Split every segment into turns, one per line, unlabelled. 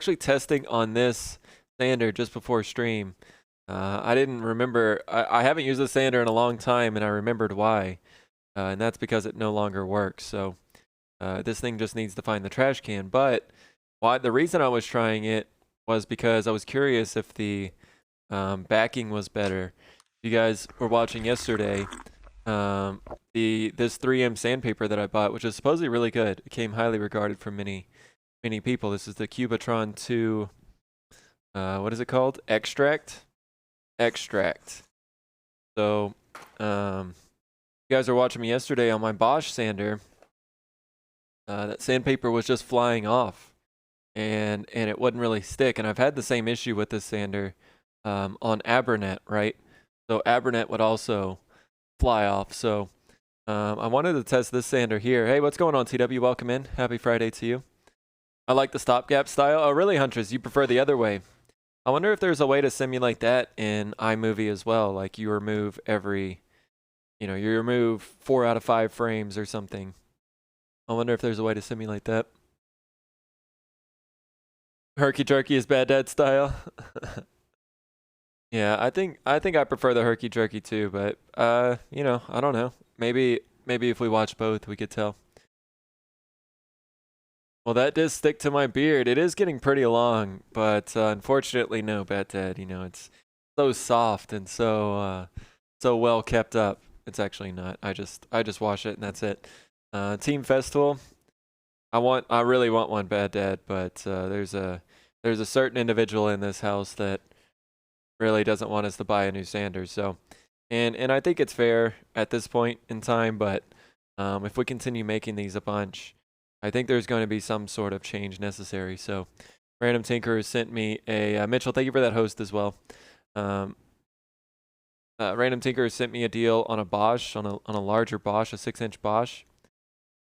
actually testing on this sander just before stream. I didn't remember. I haven't used the sander in a long time, and I remembered why. And that's because it no longer works. So this thing just needs to find the trash can. But the reason I was trying it was because I was curious if the backing was better. You guys were watching yesterday. This 3M sandpaper that I bought, which is supposedly really good. It came highly regarded from many people. This is the Cubatron 2. What is it called? Extract. So, you guys were watching me yesterday on my Bosch sander. That sandpaper was just flying off, and it wouldn't really stick. And I've had the same issue with this sander on Abernet, right? So Abernet would also fly off. So I wanted to test this sander here. Hey, what's going on, TW? Welcome in. Happy Friday to you. I like the stopgap style. Oh, really, Huntress? You prefer the other way? I wonder if there's a way to simulate that in iMovie as well. Like you remove you remove 4 out of 5 frames or something. I wonder if there's a way to simulate that. Herky jerky is bad dad style. Yeah, I think I prefer the herky jerky too, but I don't know. Maybe if we watch both, we could tell. Well, that does stick to my beard. It is getting pretty long, but unfortunately, no, bad dad. It's so soft and so well kept up. It's actually not. I just wash it and that's it. Team Festival. I really want one, bad dad, but there's a certain individual in this house that really doesn't want us to buy a new sander. So, and I think it's fair at this point in time, but if we continue making these a bunch, I think there's going to be some sort of change necessary. So, Random Tinker sent me a Mitchell. Thank you for that host as well. Random Tinker sent me a deal on a Bosch, on a larger Bosch, a 6-inch Bosch.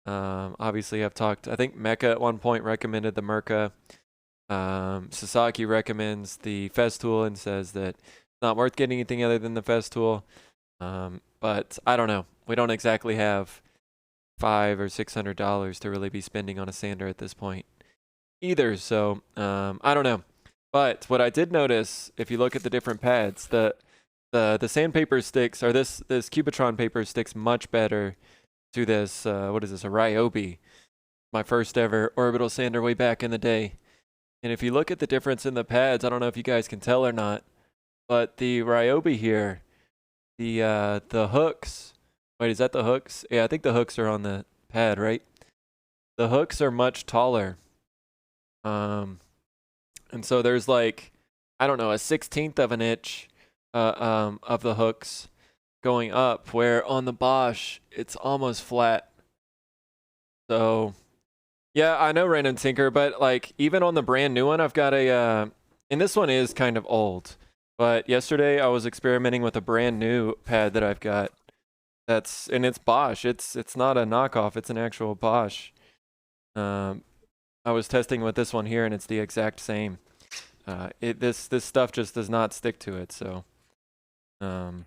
Obviously, I've talked. I think Mecca at one point recommended the Merca. Sasaki recommends the Festool and says that it's not worth getting anything other than the Festool. But I don't know. We don't exactly have $500 or $600 to really be spending on a sander at this point either. So I don't know. But what I did notice, if you look at the different pads, the sandpaper sticks, or this Cubitron paper sticks much better to this. What is this? A Ryobi. My first ever orbital sander way back in the day. And if you look at the difference in the pads, I don't know if you guys can tell or not, but the Ryobi here, the hooks. Wait, is that the hooks? Yeah, I think the hooks are on the pad, right? The hooks are much taller. And so there's like, I don't know, a 1/16 of an inch of the hooks going up, where on the Bosch, it's almost flat. So, yeah, I know, Random Tinker, but like even on the brand new one, I've got and this one is kind of old, but yesterday I was experimenting with a brand new pad that I've got. And it's Bosch. It's not a knockoff. It's an actual Bosch. I was testing with this one here, and it's the exact same. This stuff just does not stick to it. So, I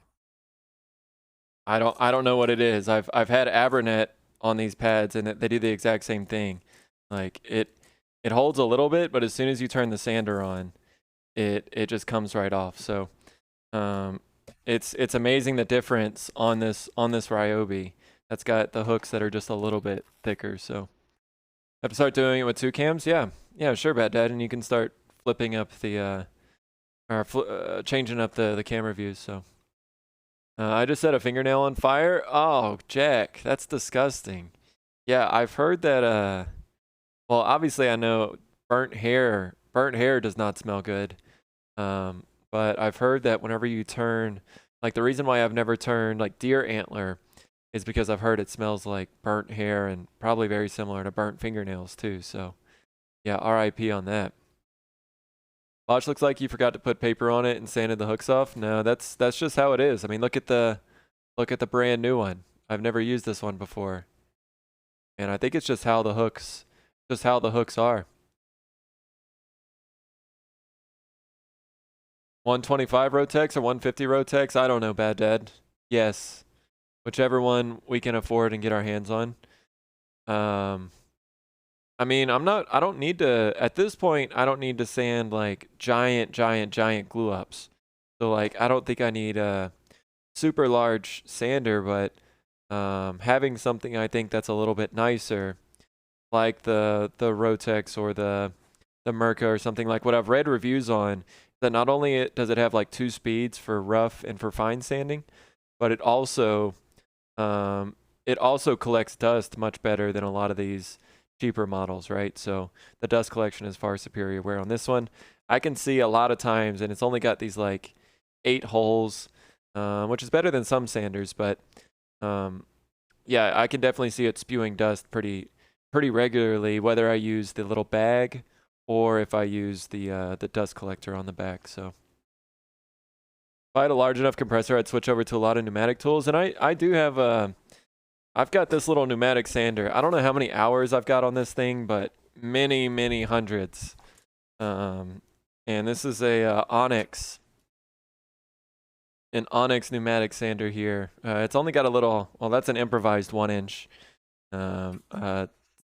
don't know what it is. I've had Abernet on these pads, and they do the exact same thing. Like it holds a little bit, but as soon as you turn the sander on, it just comes right off. So, it's amazing the difference on this Ryobi. That's got the hooks that are just a little bit thicker. So have to start doing it with 2 cams. Yeah, sure, Bad Dad, and you can start flipping up the changing up the camera views. So I just set a fingernail on fire. Oh, Jack, that's disgusting. Yeah, I've heard that. Well, obviously I know burnt hair does not smell good. But I've heard that whenever you turn, like the reason why I've never turned like deer antler is because I've heard it smells like burnt hair, and probably very similar to burnt fingernails too. So yeah, RIP on that. Watch, looks like you forgot to put paper on it and sanded the hooks off. No, that's just how it is. I mean, look at the brand new one. I've never used this one before. And I think it's just how the hooks are. 125 Rotex or 150 Rotex? I don't know, Bad Dad. Yes. Whichever one we can afford and get our hands on. I mean, I don't need to, at this point, I don't need to sand like giant glue ups. So like, I don't think I need a super large sander, but having something I think that's a little bit nicer, like the Rotex or the Merca or something, like what I've read reviews on, that not only does it have like 2 speeds for rough and for fine sanding, but um, it also collects dust much better than a lot of these cheaper models, right? So the dust collection is far superior. Where on this one, I can see a lot of times, and it's only got these like 8 holes, which is better than some sanders, but um, yeah, I can definitely see it spewing dust pretty regularly, whether I use the little bag or if I use the dust collector on the back. So if I had a large enough compressor, I'd switch over to a lot of pneumatic tools. And I do have I've got this little pneumatic sander. I don't know how many hours I've got on this thing, but many hundreds. And this is a an Onyx pneumatic sander here. It's only got a little, well, that's an improvised 1-inch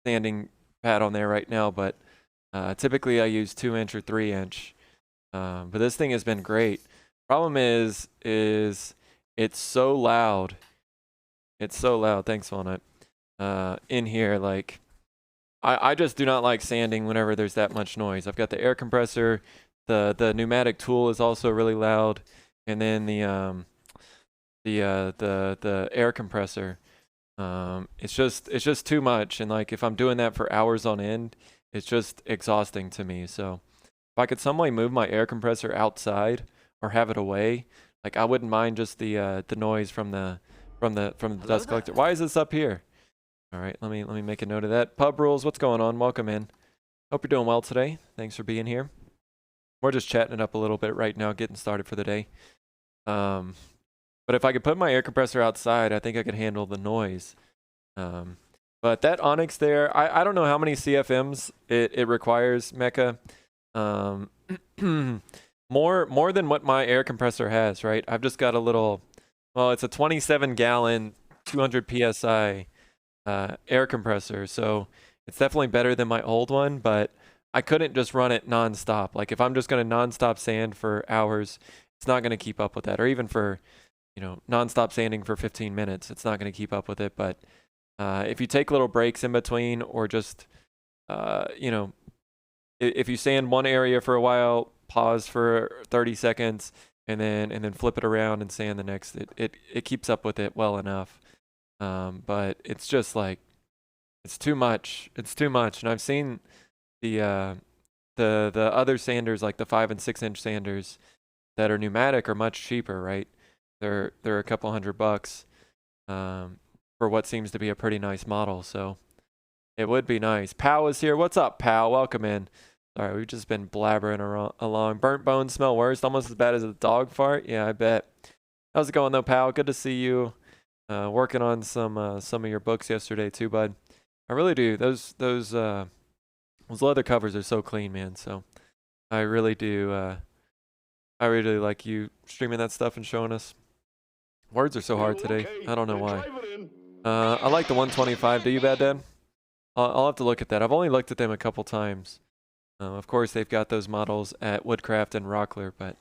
sanding pad on there right now, but typically I use 2-inch or 3-inch. But this thing has been great. Problem is it's so loud. It's so loud. Thanks, Walnut. In here, like, I just do not like sanding whenever there's that much noise. I've got the air compressor. The pneumatic tool is also really loud, and then the air compressor. It's just too much, and like if I'm doing that for hours on end, it's just exhausting to me. So if I could some way move my air compressor outside or have it away, like I wouldn't mind just the noise from the dust collector. Why is this up here? All right, let me make a note of that. Pub Rules, what's going on? Welcome in. Hope you're doing well today. Thanks for being here. We're just chatting it up a little bit right now, getting started for the day. But if I could put my air compressor outside, I think I could handle the noise. But that Onyx there, I don't know how many CFMs it requires, Mecha. More than what my air compressor has, right? I've just got a little, well, it's a 27-gallon, 200 PSI air compressor, so it's definitely better than my old one, but I couldn't just run it nonstop. Like if I'm just going to nonstop sand for hours, it's not going to keep up with that. Or even for, nonstop sanding for 15 minutes, it's not going to keep up with it. But if you take little breaks in between, or just, if you sand one area for a while, pause for 30 seconds, and then flip it around and sand the next, it keeps up with it well enough. But it's just like, it's too much. It's too much. And I've seen the other sanders, like the 5 and 6-inch sanders that are pneumatic, are much cheaper, right? They're a couple $100 for what seems to be a pretty nice model. So it would be nice. Pow is here. What's up, Pow? Welcome in. Sorry, we've just been blabbering along. Burnt bones smell worse, almost as bad as a dog fart. Yeah, I bet. How's it going though, Pow? Good to see you. Working on some of your books yesterday too, bud. I really do. Those leather covers are so clean, man. So I really do. I really like you streaming that stuff and showing us. Words are so hard today. I don't know why. I like the 125. Do you, Bad Dad? I'll have to look at that. I've only looked at them a couple times. Of course, they've got those models at Woodcraft and Rockler, but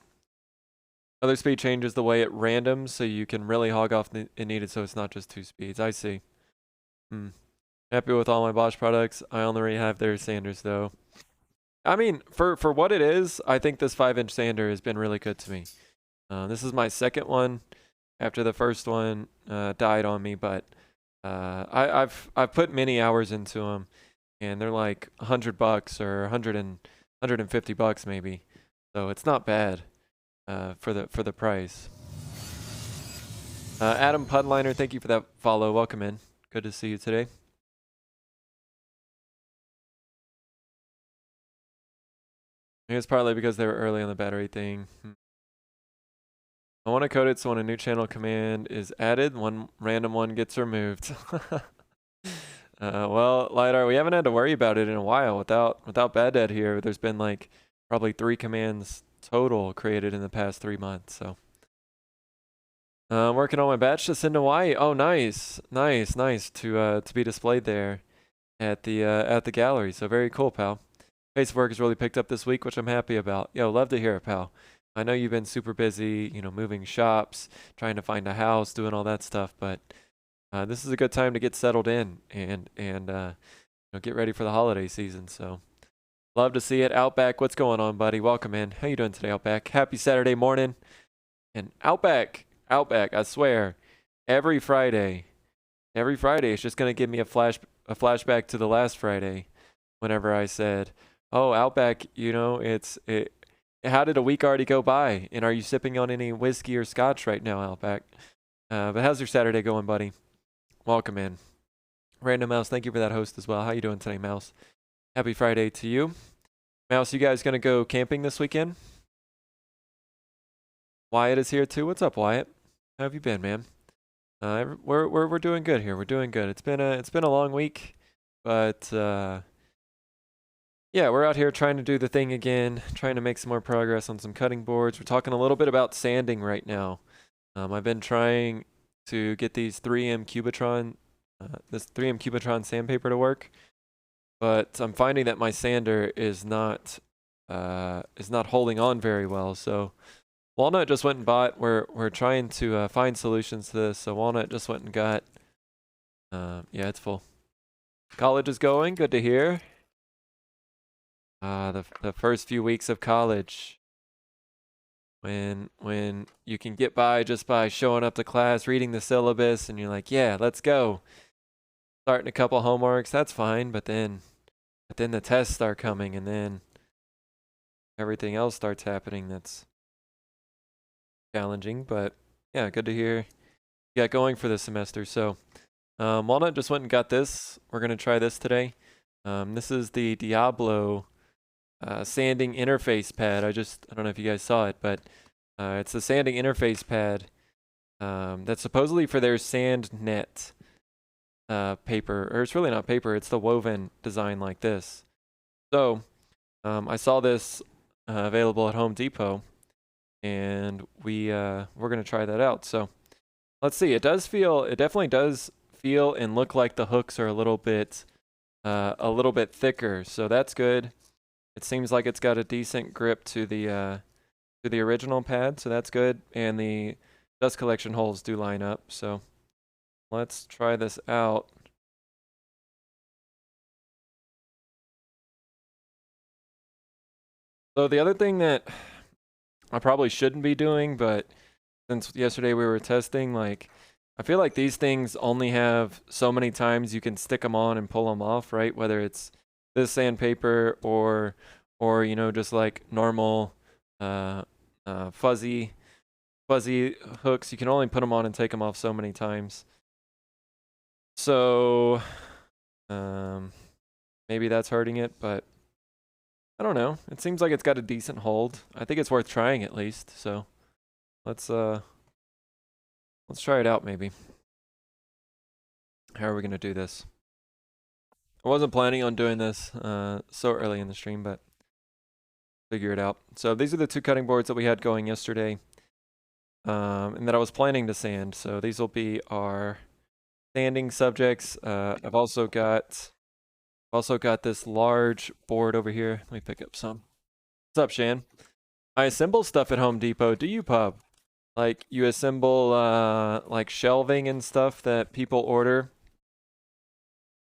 other speed changes the way it randoms, so you can really hog off it needed, so it's not just 2 speeds. I see. Happy with all my Bosch products. I only have their sanders, though. I mean, for what it is, I think this 5-inch sander has been really good to me. This is my second one after the first one died on me, but I've put many hours into them, and they're like $100 or $150 maybe, so it's not bad for the price. Adam Pudliner, thank you for that follow. Welcome in. Good to see you today. It's partly because they were early on the battery thing. I want to code it so when a new channel command is added, one random one gets removed. Well, Lidar, we haven't had to worry about it in a while without Bad Dad here. There's been like probably 3 commands total created in the past 3 months. So working on my batch to send to Hawaii. Oh, nice to be displayed there at the gallery. So very cool, pal. Pace of work has really picked up this week, which I'm happy about. Yo, love to hear it, pal. I know you've been super busy, moving shops, trying to find a house, doing all that stuff, but this is a good time to get settled in and get ready for the holiday season. So love to see it. Outback, what's going on, buddy? Welcome in. How you doing today, Outback? Happy Saturday morning. And Outback, I swear, every Friday, it's just gonna give me a flashback to the last Friday, whenever I said, "Oh, Outback, how did a week already go by? And are you sipping on any whiskey or scotch right now, Outback?" But how's your Saturday going, buddy? Welcome in. Random Mouse, thank you for that host as well. How you doing today, Mouse? Happy Friday to you. Mouse, you guys gonna go camping this weekend? Wyatt is here too. What's up, Wyatt? How have you been, man? We're doing good here. We're doing good. It's been a long week, but yeah, we're out here trying to do the thing again, trying to make some more progress on some cutting boards. We're talking a little bit about sanding right now. I've been trying to get these 3M Cubitron, this 3M Cubitron sandpaper to work, but I'm finding that my sander is not holding on very well. So Walnut just went and bought. We're trying to find solutions to this. So Walnut just went and got. Yeah, it's full. College is going. Good to hear. The first few weeks of college, when you can get by just by showing up to class, reading the syllabus, and you're like, yeah, let's go. Starting a couple homeworks, that's fine. But then the tests start coming, and then everything else starts happening. That's challenging, but yeah, good to hear you got going for this semester. So Walnut just went and got this. We're gonna try this today. This is the Diablo sanding interface pad. I don't know if you guys saw it, but it's the sanding interface pad that's supposedly for their sand net paper, or it's really not paper, it's the woven design like this. So I saw this available at Home Depot, and we're gonna try that out. So let's see. It definitely does feel and look like the hooks are a little bit thicker, so that's good. It seems like it's got a decent grip to the original pad, so that's good. And the dust collection holes do line up, so let's try this out. So the other thing that I probably shouldn't be doing, but since yesterday we were testing, like, I feel like these things only have so many times you can stick them on and pull them off, right? Whether it's this sandpaper or just like normal fuzzy hooks, you can only put them on and take them off so many times. So maybe that's hurting it, but I don't know. It seems like it's got a decent hold. I think it's worth trying at least. So let's try it out maybe. How are we gonna do this? I wasn't planning on doing this so early in the stream, but figure it out. So these are the two cutting boards that we had going yesterday, and that I was planning to sand. So these will be our sanding subjects. I've also got this large board over here. Let me pick up some. What's up, Shan? I assemble stuff at Home Depot. Do you, Pub? Like, you assemble like shelving and stuff that people order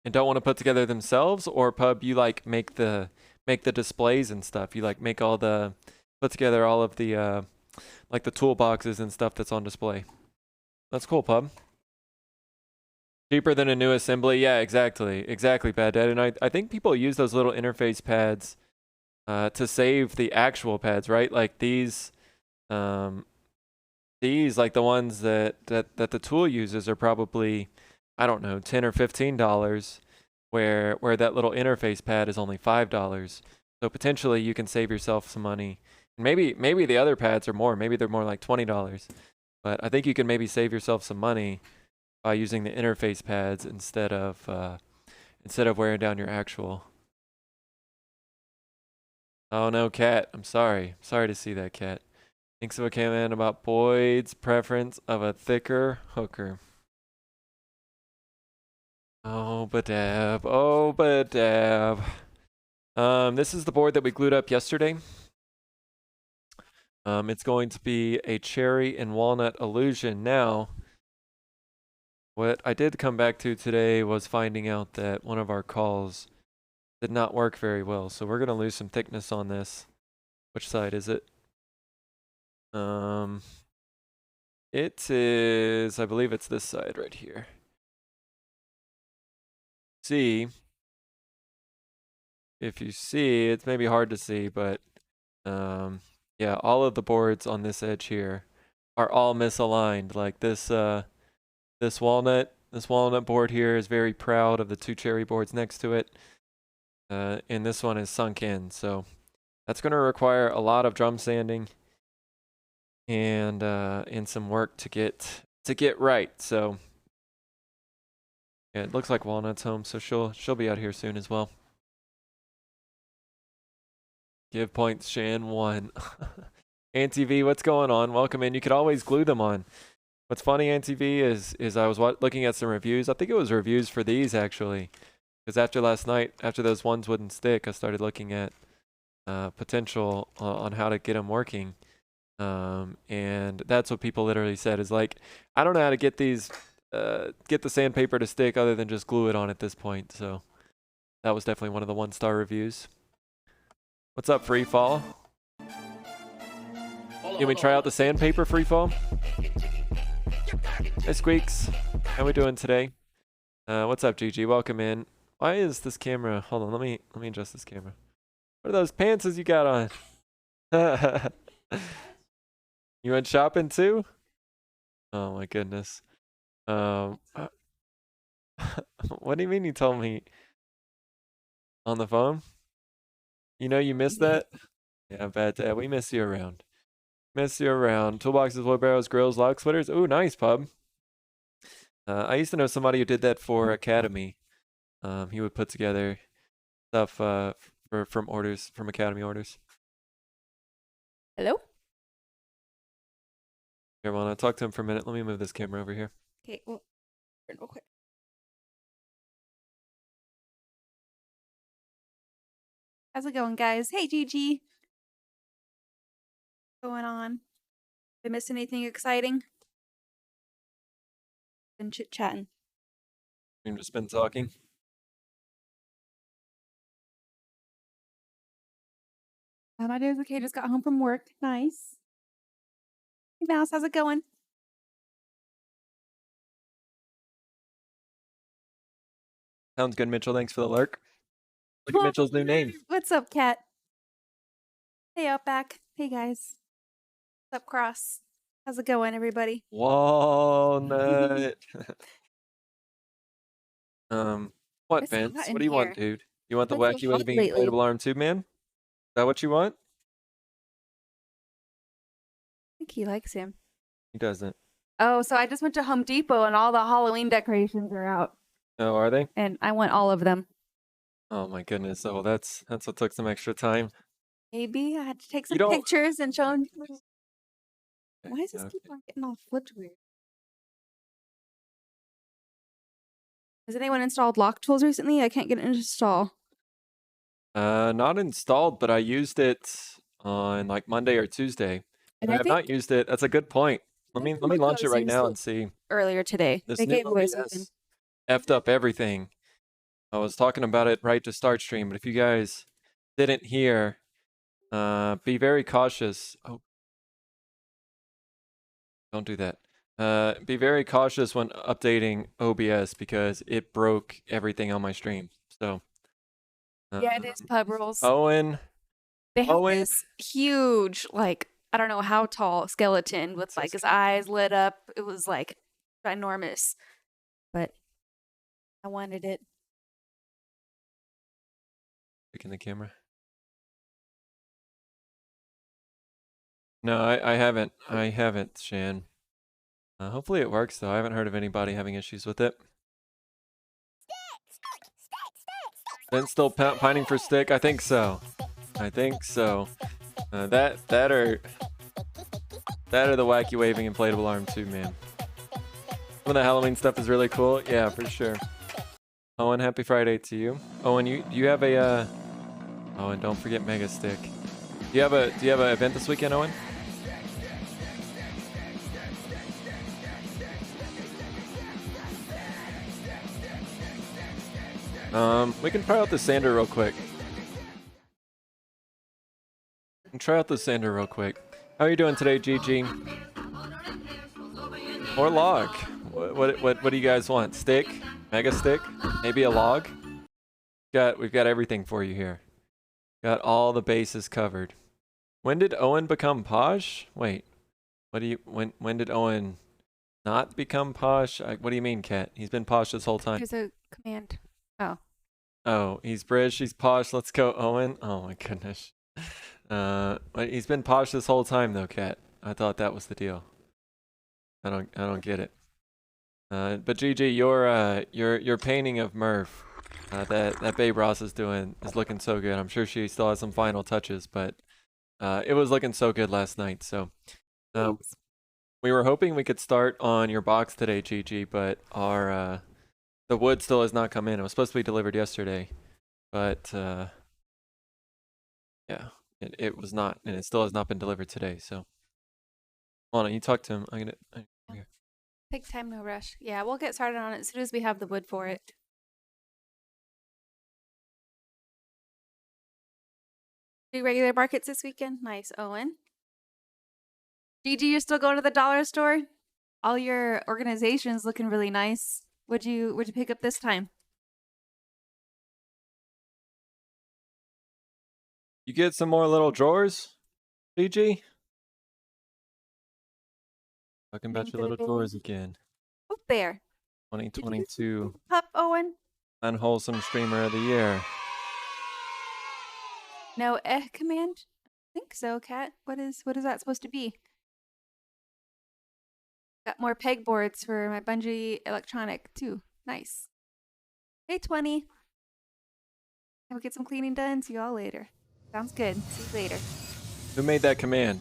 and don't want to put together themselves, or Pub, you like make the displays and stuff. You like put together all of the like the toolboxes and stuff that's on display. That's cool, Pub. Cheaper than a new assembly. Yeah, exactly, Bad Dad. And I think people use those little interface pads to save the actual pads, right? Like these like the ones that the tool uses are probably, I don't know, $10 or $15, where that little interface pad is only $5. So potentially you can save yourself some money. And maybe the other pads are more. Maybe they're more like $20. But I think you can maybe save yourself some money by using the interface pads instead of wearing down your actual. Oh no, Cat. I'm sorry. Sorry to see that, Cat. Thinks of a comment about Boyd's preference of a thicker hooker. Oh, Badab. Oh, Badab. This is the board that we glued up yesterday. It's going to be a cherry and walnut illusion. Now, what I did come back to today was finding out that one of our calls did not work very well. So we're going to lose some thickness on this. Which side is it? It is, I believe it's this side right here. See, if you see, it's maybe hard to see, but yeah, all of the boards on this edge here are all misaligned. Like this walnut board here is very proud of the two cherry boards next to it. And this one is sunk in, so that's going to require a lot of drum sanding and some work to get right. So yeah, it looks like Walnut's home, so she'll be out here soon as well. Give points, Shan 1. Auntie V, what's going on? Welcome in. You could always glue them on. What's funny, Auntie V, is I was looking at some reviews. I think it was reviews for these actually, because after last night, after those ones wouldn't stick, I started looking at potential on how to get them working. And that's what people literally said is like, I don't know how to get these, get the sandpaper to stick other than just glue it on at this point. So that was definitely one of the 1-star reviews. What's up, Freefall? Can we try out the sandpaper, Freefall? Hey, Squeaks. How we doing today? What's up, GG? Welcome in. Why is this camera? Hold on, let me adjust this camera. What are those pants you got on? You went shopping too? Oh my goodness. What do you mean you told me on the phone? You know you missed that? Yeah, bad dad. We miss you around. Miss you around. Toolboxes, wheelbarrows, grills, lock splitters. Ooh, nice, pub. I used to know somebody who did that for Academy. He would put together stuff from orders, from Academy orders.
Hello?
Here, I want to talk to him for a minute. Let me move this camera over here.
Okay, well, real quick. How's it going, guys? Hey, Gigi. What's going on? Did I miss anything exciting? Been chit-chatting.
We've just been talking.
My day was okay. Just got home from work. Nice. Hey, Mouse, how's it going?
Sounds good, Mitchell. Thanks for the lurk. Look at Mitchell's new name.
What's up, Cat? Hey, Outback. Hey, guys. What's up, Cross? How's it going, everybody?
Walnut. What,
It's
Vince?
hot in
What do you want,
here.
dude? You want the
It's so
wacky
hot
waving
lately.
inflatable arm tube, man? Is that what you want?
I think he likes him.
He doesn't.
Oh, so I just went to Home Depot and all the Halloween decorations are out.
Oh, are they?
And I want all of them.
Oh my goodness. Oh, that's what took some extra time.
Maybe I had to take some
You don't-
pictures and show them.
Okay,
Why is this
okay.
keep on getting all flipped weird? Has anyone installed lock tools recently? I can't get it to install.
Not installed, but I used it on like Monday or Tuesday.
And
I have not used it. That's a good point. Let me launch it right now and see.
Earlier today,
This
they
new
gave away
OBS
something.
effed up everything. I was talking about it right to start stream, but if you guys didn't hear, be very cautious. Oh, don't do that. Be very cautious when updating OBS because it broke everything on my stream. So
Yeah, it is pub rules.
Owen.
They have
Owen.
this huge, like, I don't know how tall skeleton with like his eyes lit up. It was like ginormous, but I wanted it.
Picking the camera. No, I haven't. I haven't, Shan. Hopefully it works though. I haven't heard of anybody having issues with it. Ben's still pining for stick. I think so. I think so. That or the wacky waving inflatable arm too, man. Some of the Halloween stuff is really cool. Yeah, for sure. Owen, happy Friday to you. Owen, do you have a oh, and don't forget Mega Stick. Do you have an event this weekend, Owen? We can try out the sander real quick. How are you doing today, GG? Or log? What do you guys want? Stick? Mega stick? Maybe a log? We've got everything for you here. Got all the bases covered. When did Owen become Posh? Wait. When did Owen not become Posh? What do you mean, Kat? He's been Posh this whole time.
There's a command. Oh.
Oh, he's British, he's Posh. Let's go, Owen. Oh my goodness. He's been Posh this whole time though, Kat. I thought that was the deal. I don't get it. But GG, your painting of Murph, that Babe Ross is doing is looking so good. I'm sure she still has some final touches, but it was looking so good last night. So we were hoping we could start on your box today, GG, but our the wood still has not come in. It was supposed to be delivered yesterday, but yeah, it was not, and it still has not been delivered today. So, hold on, you talk to him. Okay.
Take time, no rush. Yeah, we'll get started on it as soon as we have the wood for it. Do regular markets this weekend? Nice, Owen. GG, you're still going to the dollar store? All your organizations looking really nice. What'd you pick up this time?
You get some more little drawers, GG? Talking about your little drawers again.
Oh, there.
2022
Pup, Owen.
Unwholesome Streamer of the Year.
No command? I think so, Kat. What is that supposed to be? Got more pegboards for my Bungee electronic too. Nice. Hey, 20. I will get some cleaning done. See y'all later. Sounds good. See you later.
Who made that command?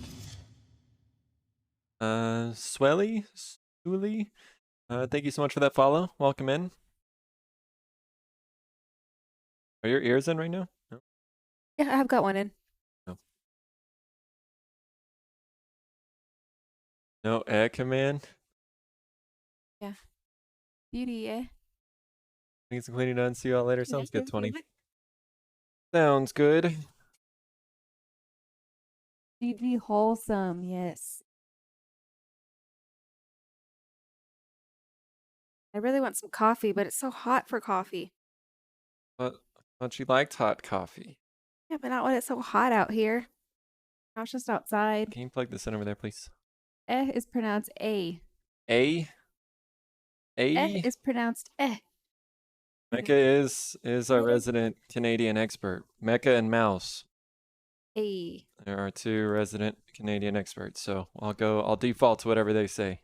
Swelly? Thank you so much for that follow. Welcome in. Are your ears in right now? No.
Yeah, I've got one in.
No command?
Yeah. Beauty, eh?
Get some cleaning done. See you all later. Sounds good, 20. Sounds good.
GG wholesome, yes. I really want some coffee, but it's so hot for coffee.
But I thought you liked hot coffee.
Yeah, but not when it's so hot out here. I was just outside.
Can you plug this in over there, please?
Eh is pronounced A.
A?
Eh is pronounced eh.
Mecca is our resident Canadian expert. Mecca and Mouse.
A.
There are two resident Canadian experts, so I'll default to whatever they say.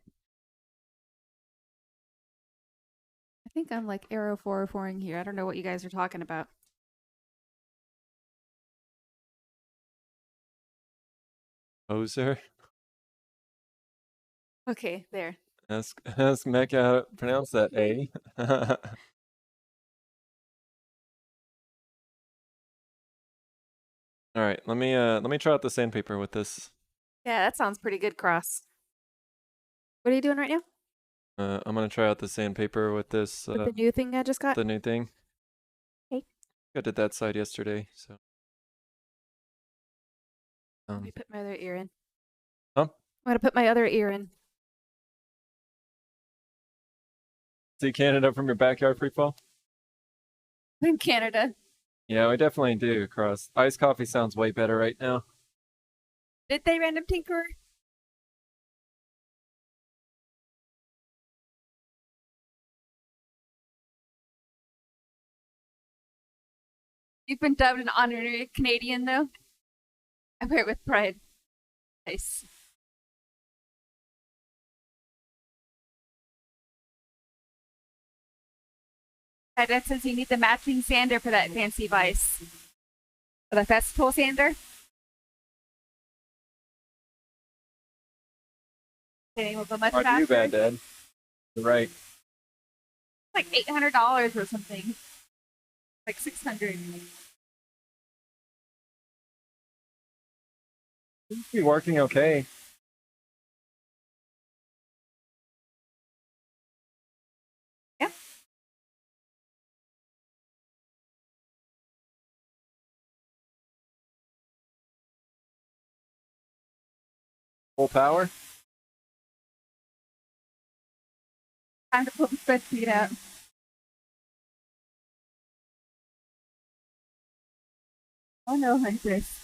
I think I'm like arrow 404ing here. I don't know what you guys are talking about.
Poser.
Okay, there.
Ask Mecca how to pronounce that A. All right, let me try out the sandpaper with this.
Yeah, that sounds pretty good, Cross. What are you doing right now?
I'm gonna try out the sandpaper with this.
With the new thing I just got?
The new thing.
Okay.
I did that side yesterday, so.
Let me put my other ear in.
Huh?
I'm gonna put my other ear in.
See Canada from your backyard free fall?
In Canada.
Yeah, we definitely do, Cross. Iced coffee sounds way better right now.
Did they, Random Tinker? You've been dubbed an honorary Canadian, though. I wear it with pride. Nice. That says you need the matching sander for that fancy vice. For the festival sander. Okay, we'll go much
Hard to
faster.
you, bad dad. You're right.
Like $800 or something. Like 600.
Seems to be working okay.
Yeah.
Full power.
Time to pull the spreadsheet out. Oh no, Huntress.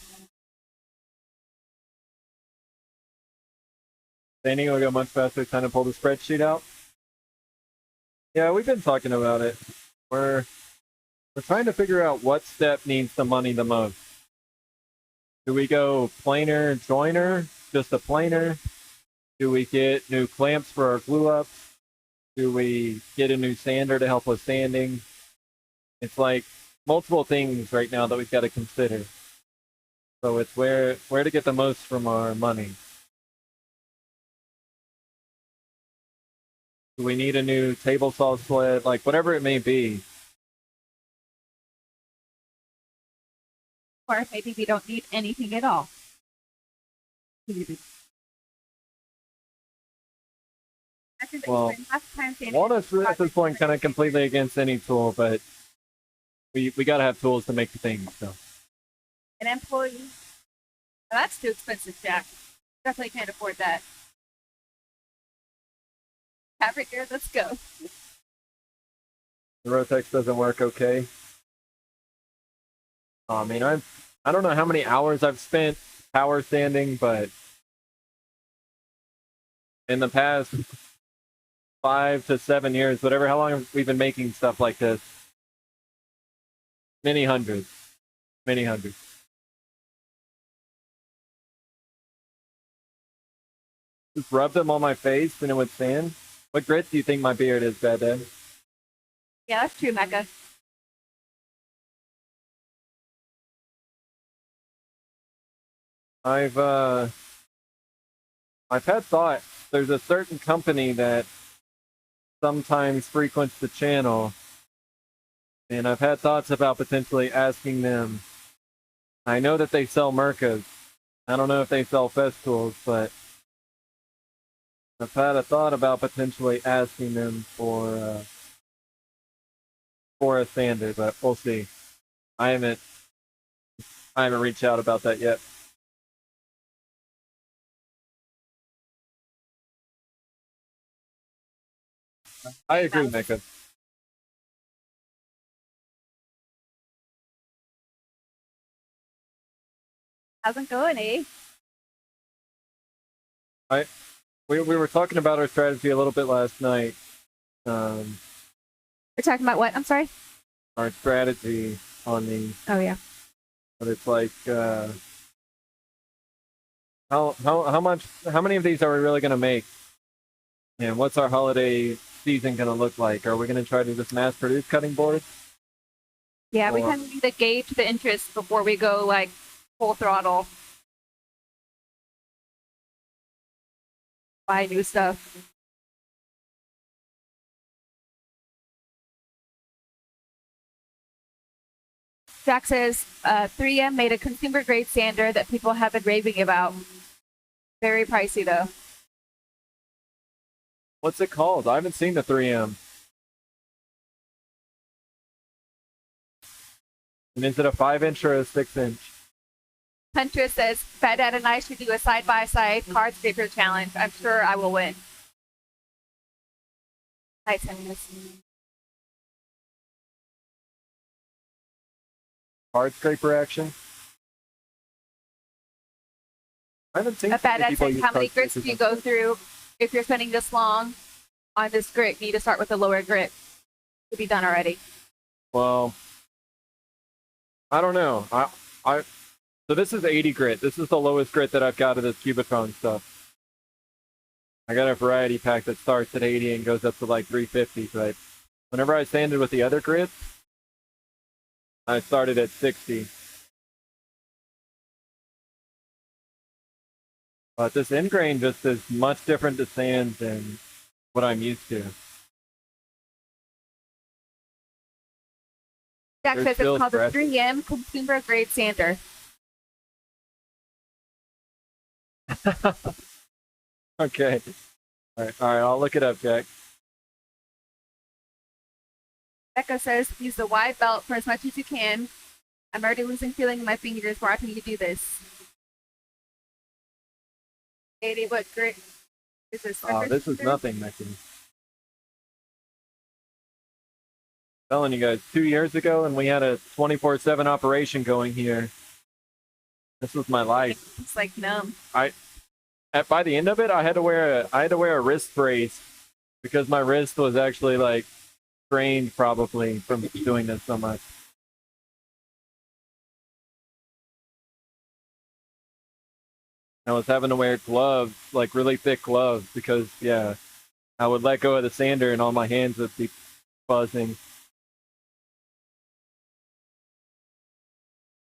Standing will go much faster. Time to pull the spreadsheet out. Yeah, we've been talking about it. We're trying to figure out what step needs the money the most. Do we go planer joiner, just a planer? Do we get new clamps for our glue ups? Do we get a new sander to help with sanding? It's like multiple things right now that we've got to consider. So it's where to get the most from our money. Do we need a new table saw sled? Like whatever it may be.
Or maybe we don't need anything at all.
Well, one is at this point kind of completely against any tool, but we got to have tools to make the things. So
An employee. Well, that's too expensive, Jack. Definitely can't afford that. Fabric here, let's go.
the Rotex doesn't work okay. I mean, I don't know how many hours I've spent power sanding, but in the past 5 to 7 years, whatever, how long we've been making stuff like this, many hundreds. Just rub them on my face and it would sand. What grit do you think my beard is, Bad Dad?
Yeah, that's true, Mecca.
I've had thought. There's a certain company that sometimes frequents the channel, and I've had thoughts about potentially asking them. I know that they sell Mercas. I don't know if they sell Festools, but I've had a thought about potentially asking them for a sander, but we'll see. I haven't reached out about that yet. I agree, Mecca.
How's it going, eh?
We were talking about our strategy a little bit last night.
We're talking about what? I'm sorry?
Our strategy on the.
Oh, yeah.
But it's like, how many of these are we really going to make? And what's our holiday season going to look like? Are we going to try to just mass produce cutting boards?
Yeah, we kind of need to gauge the interest before we go, like, full throttle. Buy new stuff. Jack says 3M made a consumer grade sander that people have been raving about. Very pricey though.
What's it called? I haven't seen the 3M. And is it a 5-inch or a 6-inch?
Huntress says Fat Dad and I should do a side by side card scraper challenge. I'm sure I will win. Nice, Huntress.
Card scraper action? I haven't seen
Fat Dad
people
says
use
how many
card
grits do
scrapers
you go through if you're spending this long on this grit? You need to start with the lower grit to be done already.
Well, I don't know. So this is 80 grit. This is the lowest grit that I've got of this Cubitron stuff. I got a variety pack that starts at 80 and goes up to like 350, but whenever I sanded with the other grits, I started at 60. But this end grain just is much different to sand than what I'm used to.
Jack
They're
says
still
it's called a
scratching.
3M consumer grade sander.
Okay. All right. I'll look it up, Jack.
Becca says use the wide belt for as much as you can. I'm already losing feeling in my fingers watching you do this. Katie, what grade is this?
Oh, this is nothing, Mickey. Telling you guys, 2 years ago, and we had a 24/7 operation going here. This was my life.
It's like numb.
By the end of it, I had to wear a wrist brace because my wrist was actually like strained probably from doing this so much. I was having to wear gloves, like really thick gloves, because yeah, I would let go of the sander and all my hands would be buzzing.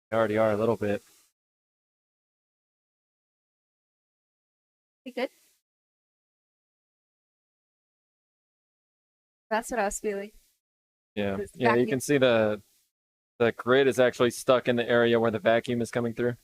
They already are a little bit.
You good? That's what I was feeling.
Yeah,
This
yeah. You
vacuum.
can see the grid is actually stuck in the area where the vacuum is coming through.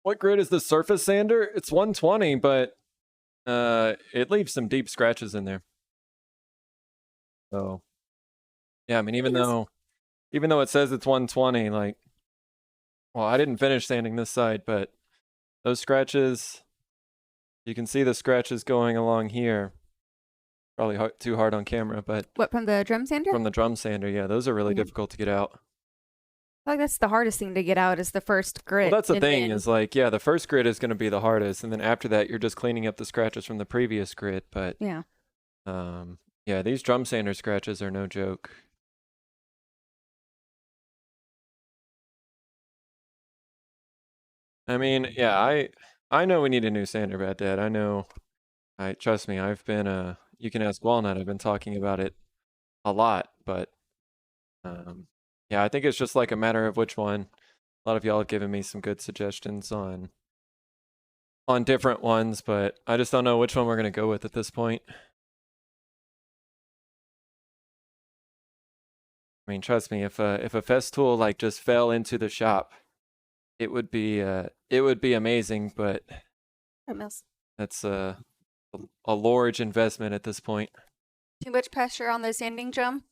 What grid is the surface sander? It's 120, but it leaves some deep scratches in there. So yeah, I mean, even though it says it's 120, like, well, I didn't finish sanding this side, but those scratches, you can see the scratches going along here. Probably too hard on camera, but
What, from the drum sander?
from the drum sander, yeah, those are really
Yeah.
difficult to get out.
I feel like that's the hardest thing to get out is the first grit.
Well, that's the
and
thing
then-
is like, yeah, the first grid is going to be the hardest, and then after that, you're just cleaning up the scratches from the previous grid. But
Yeah.
yeah, these drum sander scratches are no joke. I mean, yeah, I know we need a new sander, Bad Dad. I know. Trust me, I've been you can ask Walnut. I've been talking about it a lot, but yeah, I think it's just like a matter of which one. A lot of y'all have given me some good suggestions on different ones, but I just don't know which one we're gonna go with at this point. I mean, trust me, if a Festool like just fell into the shop, it would be amazing, but that's a large investment at this point.
Too much pressure on the sanding drum.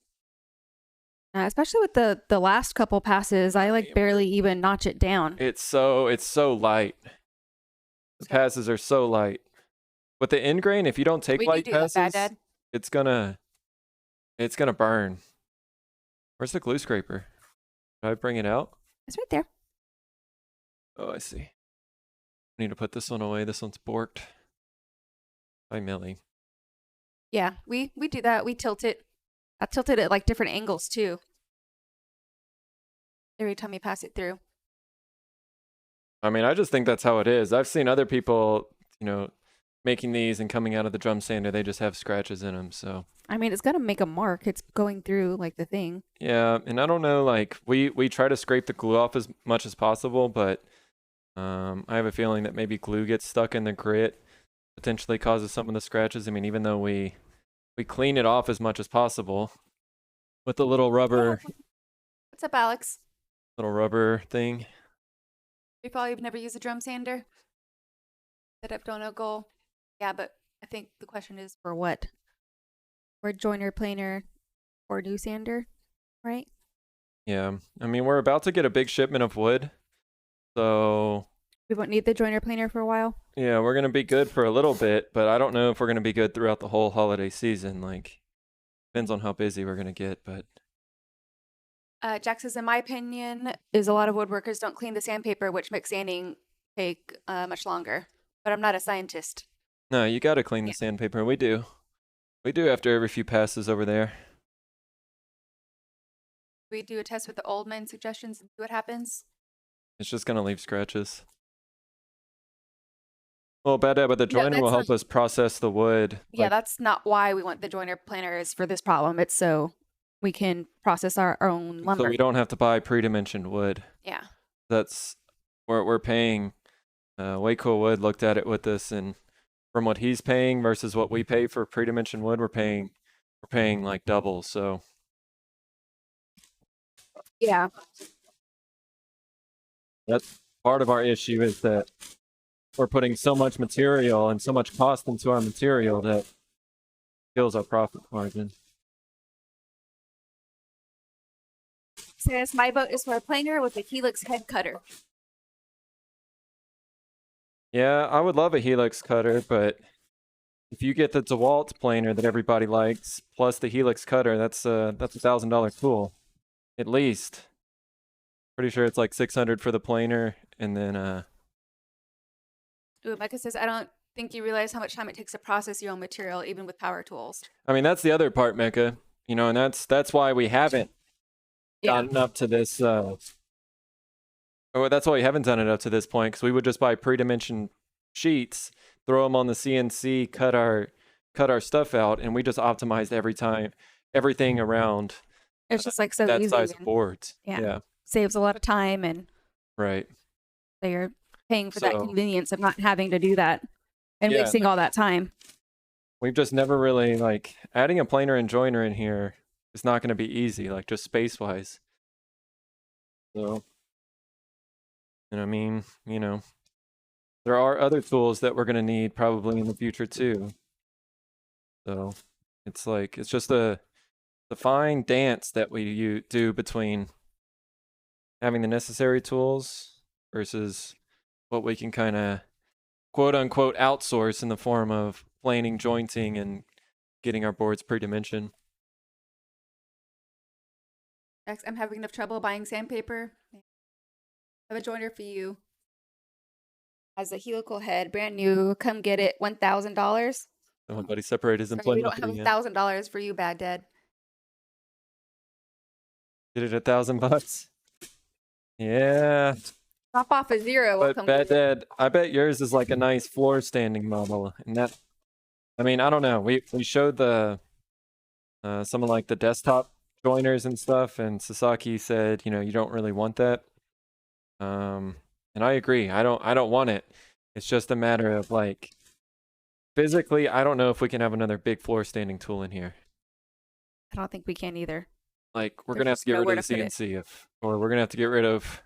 Especially with the last couple passes, I like barely even notch it down.
It's so light. The passes are so light. With the end grain, if you don't take light passes, it's gonna burn. Where's the glue scraper? Should I bring it out?
It's right there.
Oh, I see. I need to put this one away. This one's borked. By Millie.
Yeah, we do that. We tilt it. I tilt it at like different angles too. Every time you pass it through.
I mean, I just think that's how it is. I've seen other people, making these and coming out of the drum sander, they just have scratches in them. So
I mean, it's gonna make a mark. It's going through like the thing.
yeah, and I don't know. Like we try to scrape the glue off as much as possible, but I have a feeling that maybe glue gets stuck in the grit, potentially causes some of the scratches. I mean, even though we clean it off as much as possible with the little rubber.
What's up, Alex?
Little rubber thing.
You probably have never used a drum sander. Set up donut goal. Yeah, but I think the question is for what? For joiner, planer, or new sander, right?
Yeah, I mean, we're about to get a big shipment of wood, so
We won't need the joiner planer for a while.
yeah, we're gonna be good for a little bit, but I don't know if we're gonna be good throughout the whole holiday season. Like, depends on how busy we're gonna get, but.
Jack says, in my opinion, is a lot of woodworkers don't clean the sandpaper, which makes sanding take much longer. But I'm not a scientist.
No, you gotta clean the sandpaper. We do. We do after every few passes over there.
We do a test with the Oldman suggestions and see what happens.
It's just gonna leave scratches. Well, Bad Dad, but the
No,
joiner will
that's
help us process the wood.
Yeah,
Like,
that's not why we want the joiner planers for this problem. It's so we can process our own
so
lumber.
we don't have to buy pre-dimensioned wood.
Yeah.
That's we're paying. Way Cool Wood looked at it with us, and from what he's paying versus what we pay for pre-dimensioned wood, we're paying like double. So
Yeah.
that's part of our issue, is that we're putting so much material and so much cost into our material that kills our profit margin.
Says my boat is for a planer with a helix head cutter.
Yeah, I would love a helix cutter, but if you get the DeWalt planer that everybody likes plus the helix cutter, that's a $1,000 tool, at least. Pretty sure it's like 600 for the planer, and then
Ooh, Mecca says I don't think you realize how much time it takes to process your own material, even with power tools.
I mean, that's the other part, Mecca. You know, and that's why we haven't gotten up to this. Or that's why we haven't done it up to this point, because we would just buy pre-dimensioned sheets, throw them on the CNC, cut our stuff out, and we just optimized everything around
It's just like so
that
easy.
size of
and
boards.
Yeah. Saves a lot of time, and
Right.
so you're paying for that
So-
convenience of not having to do that and
Yeah.
wasting all that time.
We've just never really, like, adding a planer and joiner in here is not going to be easy, like, just space-wise. So, and I mean, you know, there are other tools that we're going to need probably in the future too. So, it's like, it's just the fine dance that we do between having the necessary tools versus what we can kind of quote unquote outsource in the form of planing, jointing, and getting our boards pre-dimensioned.
Next, I'm having enough trouble buying sandpaper. I have a joiner for you. Has a helical head, brand new. Come get it, $1,000.
Somebody separate his
Sorry, we
employment
don't have
again.
$1,000 for you, Bad Dad.
Did it $1,000? Yeah,
Drop off a zero. We'll
but
come
Bad
get it.
Dad, I bet yours is like a nice floor standing model, and that, I mean, I don't know. We showed the some of like the desktop joiners and stuff, and Sasaki said, you know, you don't really want that. And I agree. I don't want it. It's just a matter of like physically, I don't know if we can have another big floor standing tool in here.
I don't think we can either.
Like, we're
There's
gonna have
just
to get rid
nowhere
of the
to put it.
CNC or we're gonna have to get rid of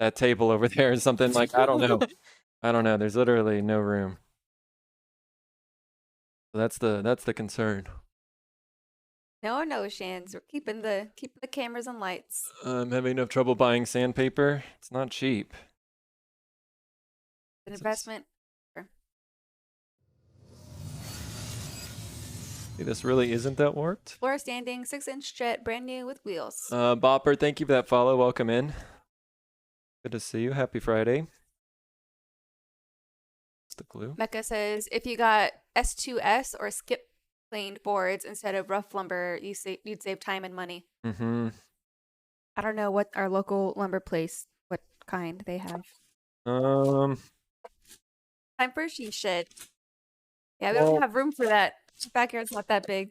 that table over there or something. Like, I don't know. I don't know. There's literally no room. So that's the concern.
No, Shans. We're keeping the cameras and lights.
I'm having enough trouble buying sandpaper. It's not cheap.
An investment.
See, this really isn't that warped.
Floor standing, 6-inch jet, brand new with wheels.
Bopper, thank you for that follow. Welcome in. Good to see you. Happy Friday. What's the glue?
Mecca says if you got S2S or skip planed boards instead of rough lumber, you'd save time and money.
Mm-hmm.
I don't know what our local lumber place, what kind they have.
Um,
Time for a she shed. Yeah, we
Well-
don't have room for that. The backyard's not that big.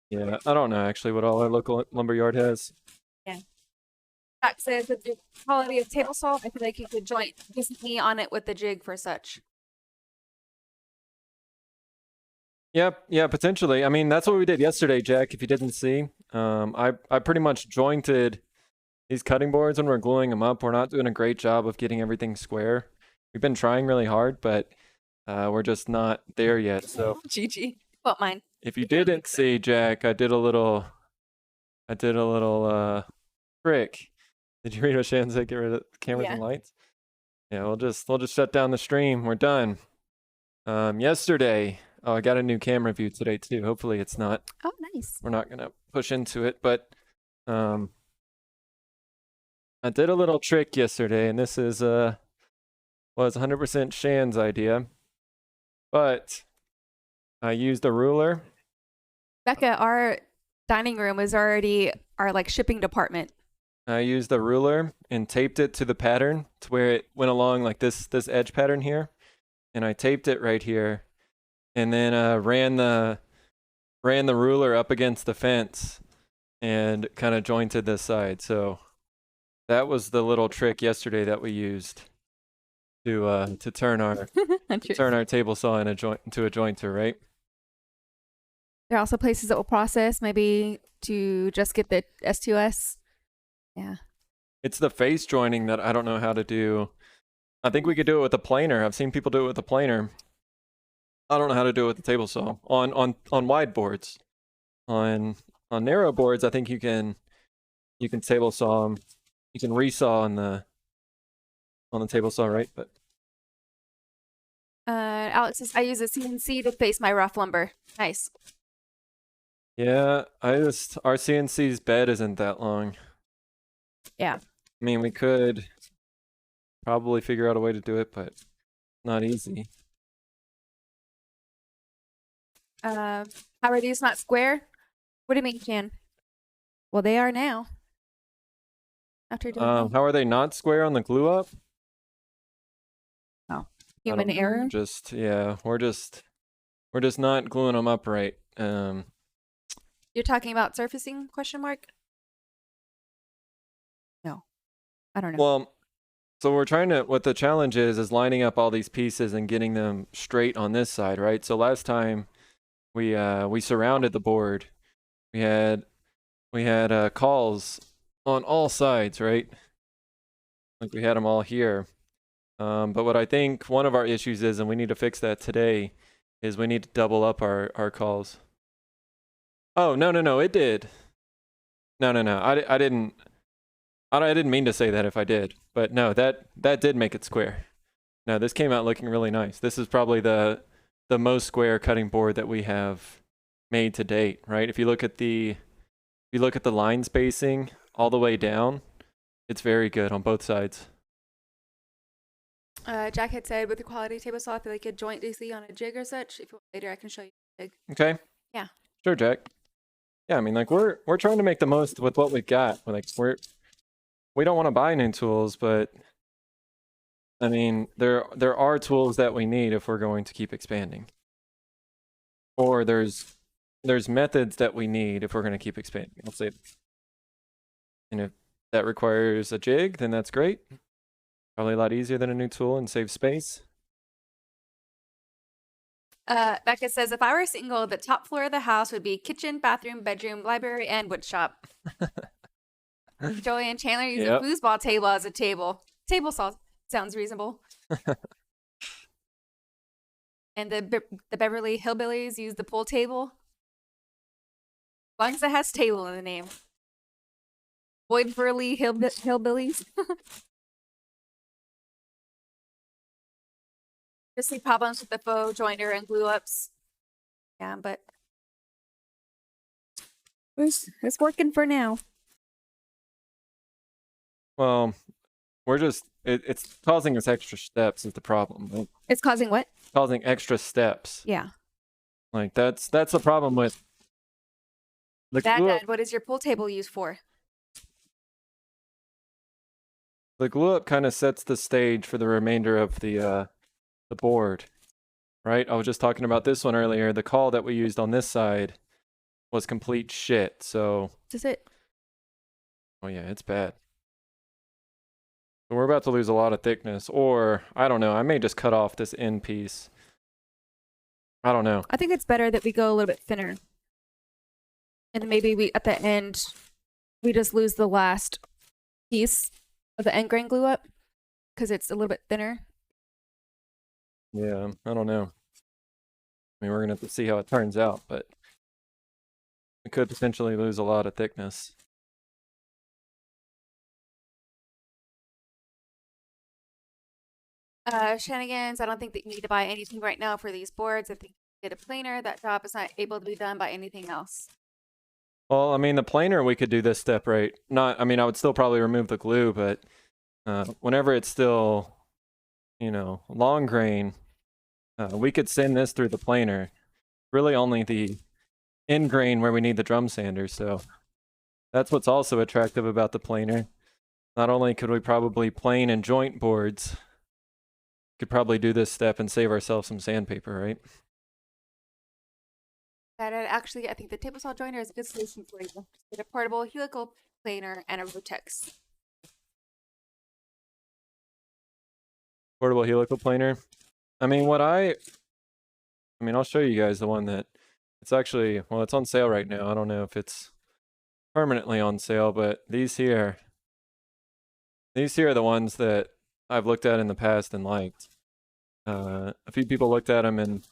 yeah, I don't know actually what all our local lumberyard has.
Jack says that the quality of table saw, I feel like you could join me on it with the jig for such.
Yep, yeah, potentially. I mean, that's what we did yesterday, Jack, if you didn't see. I pretty much jointed these cutting boards when we're gluing them up. We're not doing a great job of getting everything square. We've been trying really hard, but we're just not there yet. So
GG. What mine?
if you didn't see, Jack, I did a little trick. Did you read what Shannon said? Get rid of cameras and lights? Yeah, we'll just shut down the stream. We're done. Yesterday, I got a new camera view today too. Hopefully it's not,
Oh, nice.
we're not gonna push into it, but I did a little trick yesterday, and this is was 100% Shan's idea. But I used a ruler.
Becca, our dining room is already our like shipping department.
I used a ruler and taped it to the pattern to where it went along like this edge pattern here, and I taped it right here, and then ran the ruler up against the fence and kind of jointed this side. So that was the little trick yesterday that we used to turn our table saw into a jointer, right?
There are also places that will process maybe to just get the S2S. Yeah.
It's the face joining that I don't know how to do. I think we could do it with a planer. I've seen people do it with a planer. I don't know how to do it with the table saw on wide boards. On narrow boards, I think you can table saw them. You can resaw on the table saw, right? But
Alex says I use a CNC to face my rough lumber. Nice.
yeah, our CNC's bed isn't that long.
Yeah.
I mean, we could probably figure out a way to do it, but not easy.
How are these not square? What do you mean, Jan? Well, they are now. After doing
How are they not square on the glue up?
human error.
We're just not gluing them up right.
You're talking about surfacing? Question mark. No, I don't know.
Well, so we're trying to. What the challenge is lining up all these pieces and getting them straight on this side, right? So last time we surrounded the board. We had calls on all sides, right? Like we had them all here. But what I think one of our issues is, and we need to fix that today, is we need to double up our calls. Oh, no, it did. No. I didn't mean to say that if I did. But no, that did make it square. No, this came out looking really nice. This is probably the most square cutting board that we have made to date, right? If you look at the line spacing all the way down, it's very good on both sides.
Jack had said with the quality table saw, I feel like a joint DC on a jig or such. If you want later, I can show you a jig.
Okay.
Yeah.
Sure, Jack. Yeah, I mean, like we're trying to make the most with what we've got. Like we don't want to buy new tools, but I mean, there are tools that we need if we're going to keep expanding. Or there's methods that we need if we're going to keep expanding. I'll say it. And if that requires a jig, then that's great. Probably a lot easier than a new tool and save space.
Becca says, if I were single, the top floor of the house would be kitchen, bathroom, bedroom, library, and wood shop. Joey and Chandler use a foosball table as a table. Table saw sounds reasonable. And the Beverly Hillbillies use the pool table. As long as it has table in the name. Boydburley Hillbillies. Just see problems with the faux joiner and glue ups. Yeah, but it's working for now.
Well, it's causing us extra steps is the problem. Right?
It's causing what?
Causing extra steps.
Yeah.
Like that's the problem with the glue up.
Dad, what is your pool table used for?
The glue up kind of sets the stage for the remainder of the board, right? I was just talking about this one earlier. The call that we used on this side was complete shit. So
Is it?
Oh yeah, it's bad. So we're about to lose a lot of thickness, or I don't know. I may just cut off this end piece. I don't know.
I think it's better that we go a little bit thinner, and then maybe we at the end we just lose the last piece of the end grain glue up because it's a little bit thinner.
Yeah, I don't know. I mean, we're gonna have to see how it turns out, but we could potentially lose a lot of thickness.
Shenanigans, I don't think that you need to buy anything right now for these boards. I think you get a planer. That job is not able to be done by anything else.
Well, I mean, the planer, we could do this step right. I mean, I would still probably remove the glue, but whenever it's still, long grain, we could send this through the planer. really only the end grain where we need the drum sander. So that's what's also attractive about the planer. Not only could we probably plane and joint boards, could probably do this step and save ourselves some sandpaper, right?
That actually, I think the table saw joiner is a good solution for you. Just get a portable helical planer and a Rotex.
Portable helical planer. I mean, I'll show you guys the one that it's actually, well, it's on sale right now. I don't know if it's permanently on sale, but these here are the ones that I've looked at in the past and liked. A few people looked at them and,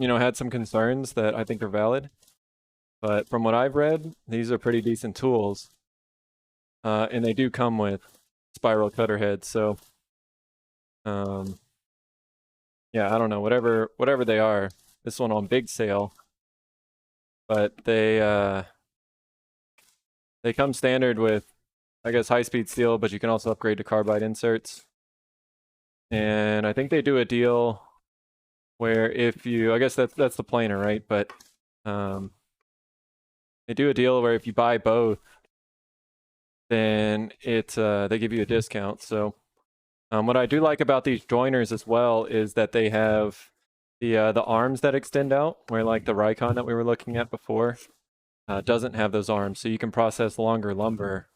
had some concerns that I think are valid. But from what I've read, these are pretty decent tools. And they do come with spiral cutter heads. So, yeah, I don't know, whatever they are. This one on big sale, but they come standard with, I guess, high-speed steel, but you can also upgrade to carbide inserts. And I think they do a deal where if you, I guess that's the planer, right? But they do a deal where if you buy both, then they give you a discount. So what I do like about these joiners as well is that they have the arms that extend out, where like the Rikon that we were looking at before doesn't have those arms, so you can process longer lumber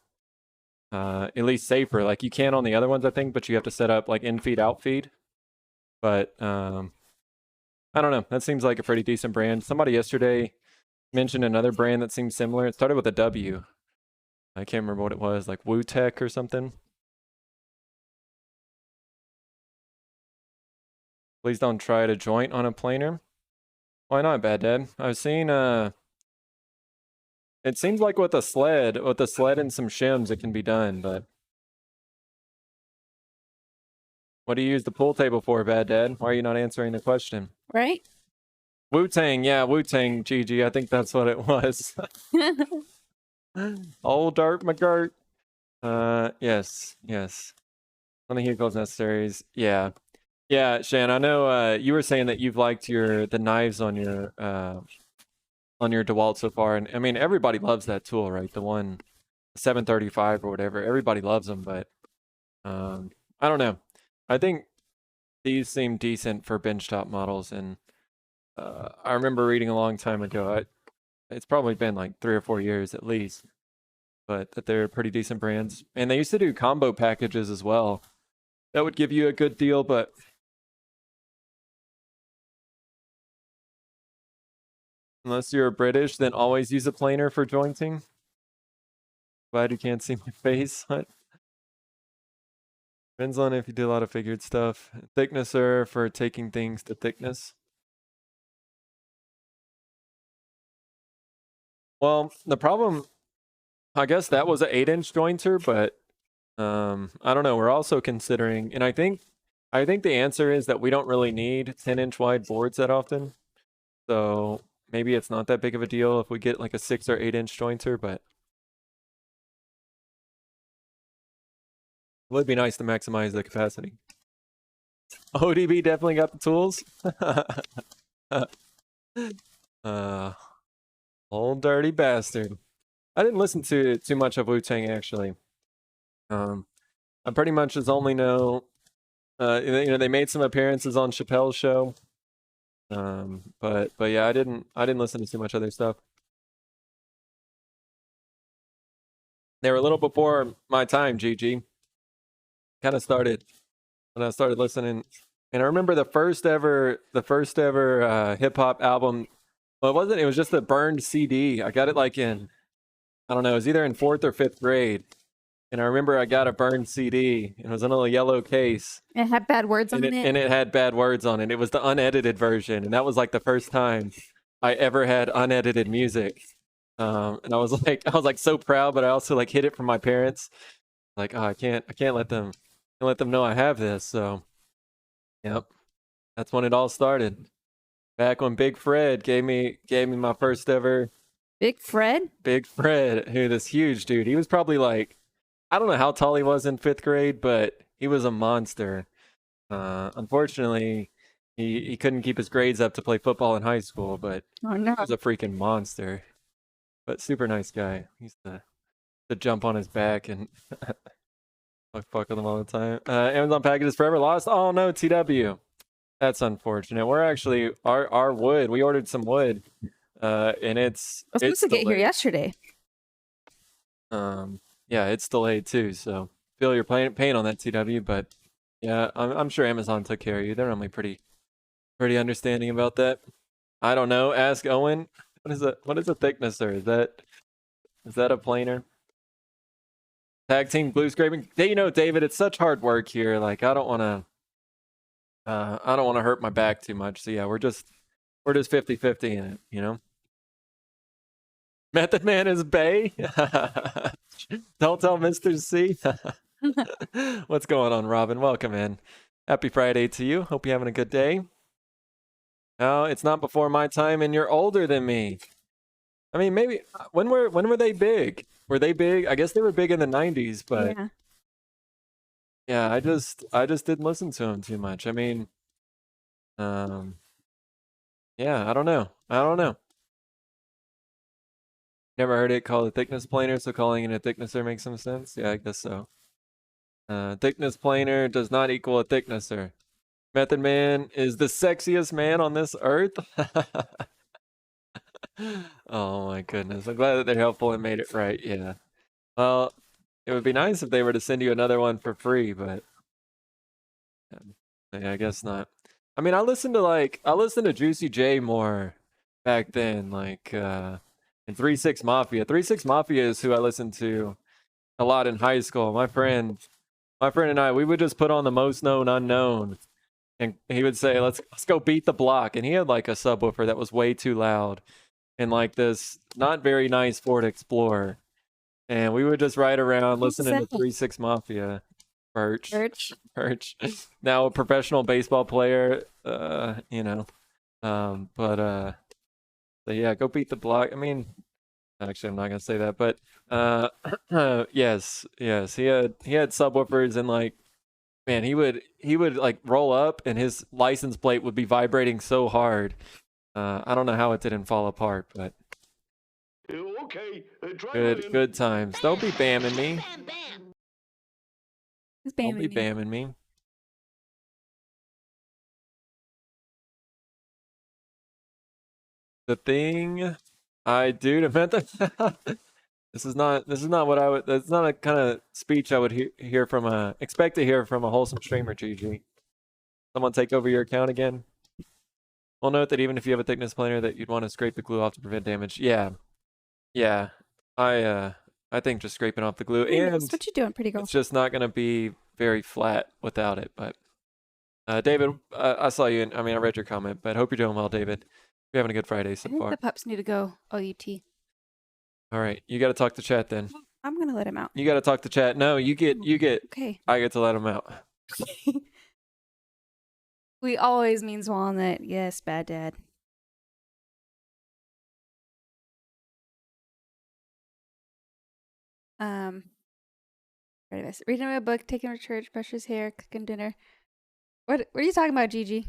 at least safer. Like you can on the other ones, I think, but you have to set up like in feed, out feed. But I don't know. That seems like a pretty decent brand. Somebody yesterday mentioned another brand that seems similar. It started with a W. I can't remember what it was, like Woo Tech or something. Please don't try to joint on a planer. Why not, Bad Dad? I was seeing it seems like with a sled and some shims it can be done, but what do you use the pool table for, Bad Dad? Why are you not answering the question?
Right?
Wu-Tang, yeah, Wu-Tang, GG. I think that's what it was. Old Dart McGirt. Yes. On the vehicles necessaries. Yeah. Yeah, Shan, I know you were saying that you've liked the knives on your DeWalt so far, and I mean everybody loves that tool, right? The one 735 or whatever. Everybody loves them, but I don't know. I think these seem decent for benchtop models, and I remember reading a long time ago. It's probably been like 3 or 4 years at least, but that they're pretty decent brands. And they used to do combo packages as well. That would give you a good deal, but unless you're British, then always use a planer for jointing. Glad you can't see my face. Depends on if you do a lot of figured stuff. Thicknesser for taking things to thickness. Well, the problem, I guess that was an 8-inch jointer, but I don't know. We're also considering, and I think the answer is that we don't really need 10-inch wide boards that often. So maybe it's not that big of a deal if we get like a 6 or 8-inch jointer, but it would be nice to maximize the capacity. ODB definitely got the tools. Old dirty bastard. I didn't listen to too much of Wu-Tang actually. I pretty much just only know, they made some appearances on Chappelle's show. But yeah, I didn't listen to too much other stuff. They were a little before my time, GG. Kind of started when I started listening, and I remember the first ever hip hop album. Well, it was just a burned CD. I got it like in, I don't know, it was either in 4th or 5th grade. And I remember I got a burned CD. It was in a little yellow case.
It had bad words on it.
And it had bad words on it. It was the unedited version. And that was like the first time I ever had unedited music. And I was like so proud, but I also like hid it from my parents. Like, oh, I can't let them know I have this. So, yep. That's when it all started. Back when Big Fred gave me my first ever.
Big Fred,
who this huge dude. He was probably like, I don't know how tall he was in 5th grade, but he was a monster. Unfortunately, He couldn't keep his grades up to play football in high school, but
Oh no.
he was a freaking monster. But super nice guy. He used to jump on his back and I fuck with him all the time. Amazon packages forever lost. Oh no, TW. That's unfortunate. We're actually our wood. We ordered some wood, and
I was supposed to get here
delayed.
yesterday.
Yeah, it's delayed too. So feel your pain on that, TW. But yeah, I'm sure Amazon took care of you. They're normally pretty understanding about that. I don't know. Ask Owen. What is a thicknesser? Is that a planer? Tag team glue scraping. You know, David, it's such hard work here. Like I don't want to hurt my back too much. So yeah, we're just 50-50 in it, you know. Method Man is Bay. Don't tell Mr. C. What's going on, Robin? Welcome in. Happy Friday to you. Hope you're having a good day. Oh, it's not before my time, and you're older than me. I mean, maybe when were they big? Were they big? I guess they were big in the 90s, but yeah, I just didn't listen to them too much. I mean, yeah, I don't know. Never heard it called a thickness planer, so calling it a thicknesser makes some sense. Yeah, I guess so. Thickness planer does not equal a thicknesser. Method Man is the sexiest man on this earth. Oh my goodness. I'm glad that they're helpful and made it right. Yeah. Well, it would be nice if they were to send you another one for free, but yeah, I guess not. I mean, I listened to Juicy J more back then, like in 3-6 Mafia. 3-6 Mafia is who I listened to a lot in high school. My friend and I, we would just put on the most known unknown, and he would say, "Let's go beat the block." And he had like a subwoofer that was way too loud, and like this not very nice Ford Explorer, and we would just ride around listening to 3-6 Mafia. Perch. Now a professional baseball player, you know. So yeah, go beat the block. I mean, actually, I'm not gonna say that, but yes, he had subwoofers, and like, man, he would like roll up, and his license plate would be vibrating so hard. I don't know how it didn't fall apart, but
Okay,
good times. Don't be bamming me.
Who's
Don't be
bamming you?
bamming me. The thing I do to method. This is not what I would. That's not a kind of speech I would hear from expect to hear from a wholesome streamer. GG. Someone take over your account again. We'll note that even if you have a thickness planer, that you'd want to scrape the glue off to prevent damage. Yeah. I think just scraping off the glue, and
what you doing, pretty girl?
it's just not gonna be very flat without it. But David, I saw you. I read your comment, but hope you're doing well, David. You're having a good Friday so
I think
far.
the pups need to go OUT.
All right, you got to talk to chat then.
I'm gonna let him out.
You got to talk to chat. No, you get.
Okay.
I get to let him out.
We always mean Swan that. Yes, bad dad. Reading a book, taking her to church, brush his hair, cooking dinner. What are you talking about, Gigi?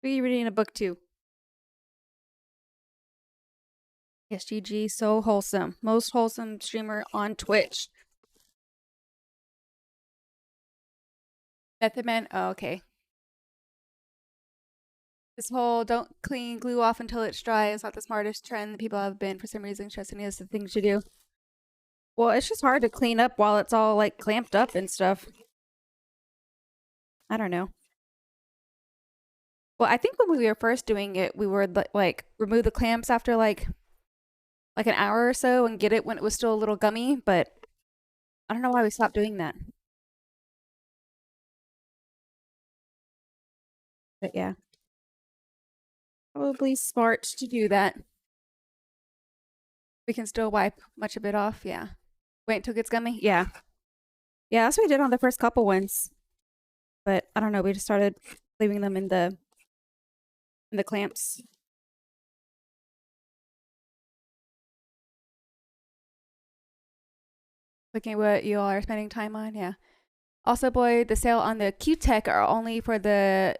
Who are you reading a book to? Yes, Gigi, so wholesome. Most wholesome streamer on Twitch. Method Man? Oh, okay. This whole don't clean glue off until it's dry is not the smartest trend that people have been for some reason stressing is the thing to do. Well, it's just hard to clean up while it's all like clamped up and stuff. I don't know. Well, I think when we were first doing it, we would like remove the clamps after like an hour or so and get it when it was still a little gummy, but I don't know why we stopped doing that. But yeah. Probably smart to do that. We can still wipe much of it off, yeah. Wait until it gets gummy? Yeah. Yeah, that's what we did on the first couple ones. But I don't know, we just started leaving them in the clamps. Looking at what you all are spending time on, yeah. Also, boy, the sale on the Q-Tech are only for the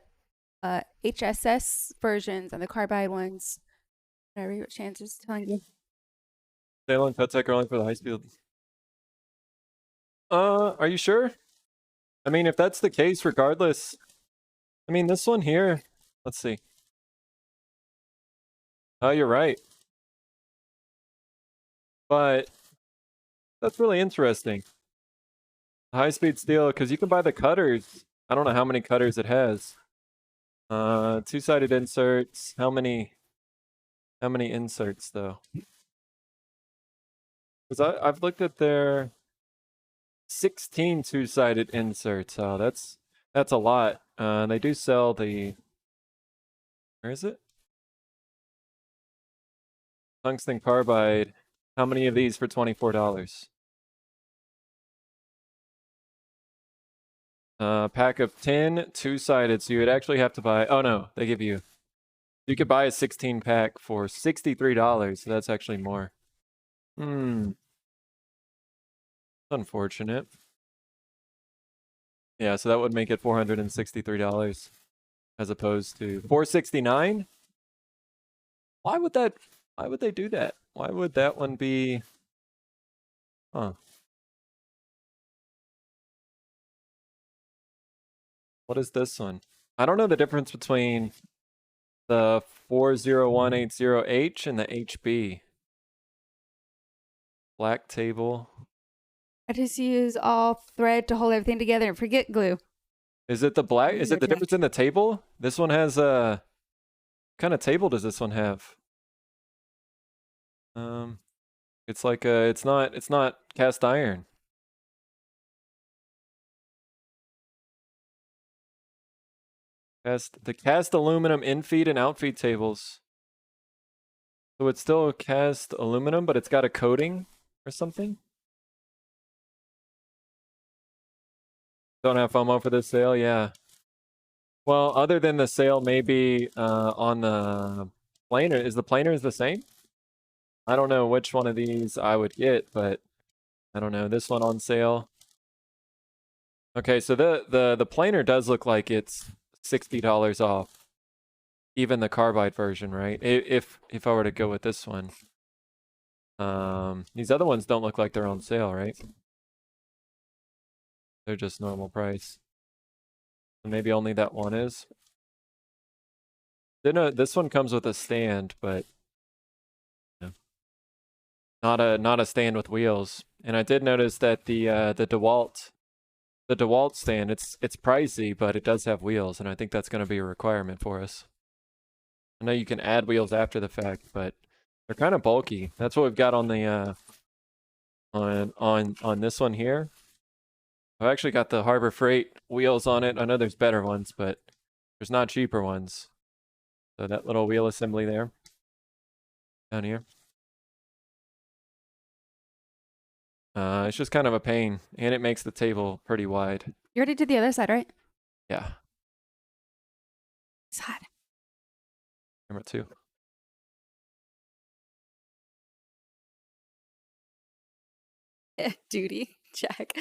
HSS versions and the carbide ones. Whatever your chances telling you.
Sale and Pet Tech are only for the high speed. Are you sure? I mean, if that's the case, regardless. I mean, this one here. Let's see. Oh, you're right. But that's really interesting. High speed steel, because you can buy the cutters. I don't know how many cutters it has. Two-sided inserts. How many inserts though? Because I've looked at their 16 two-sided inserts. Oh, that's a lot. They do sell the, where is it? Tungsten carbide. How many of these for $24? Pack of 10 two-sided. So you would actually have to buy, oh no, they give you, you could buy a 16 pack for $63. So that's actually more. Unfortunate. Yeah, so that would make it $463 as opposed to $469. Why would they do that? Why would that one be? Huh. What is this one? I don't know the difference between the 40180H and the HB. Black table.
I just use all thread to hold everything together and forget glue.
Is it the black? Is it the difference in the table? This one has a. What kind of table does this one have? It's like a. It's not cast iron. The cast aluminum infeed and outfeed tables. So it's still cast aluminum, but it's got a coating or something. Don't have FOMO for this sale, yeah. Well, other than the sale, maybe on the planer. Is the planers the same? I don't know which one of these I would get, but I don't know. This one on sale. Okay, so the planer does look like it's $60 off. Even the carbide version, right? If I were to go with this one. These other ones don't look like they're on sale, right? They're just normal price. So maybe only that one is. This one comes with a stand, but not a stand with wheels. And I did notice that the DeWalt stand, it's pricey, but it does have wheels, and I think that's going to be a requirement for us. I know you can add wheels after the fact, but they're kind of bulky. That's what we've got on the on this one here. I've actually got the Harbor Freight wheels on it. I know there's better ones, but there's not cheaper ones. So that little wheel assembly there, down here. It's just kind of a pain, and it makes the table pretty wide.
You already did the other side, right?
Yeah.
It's hot.
Number 2.
Duty check.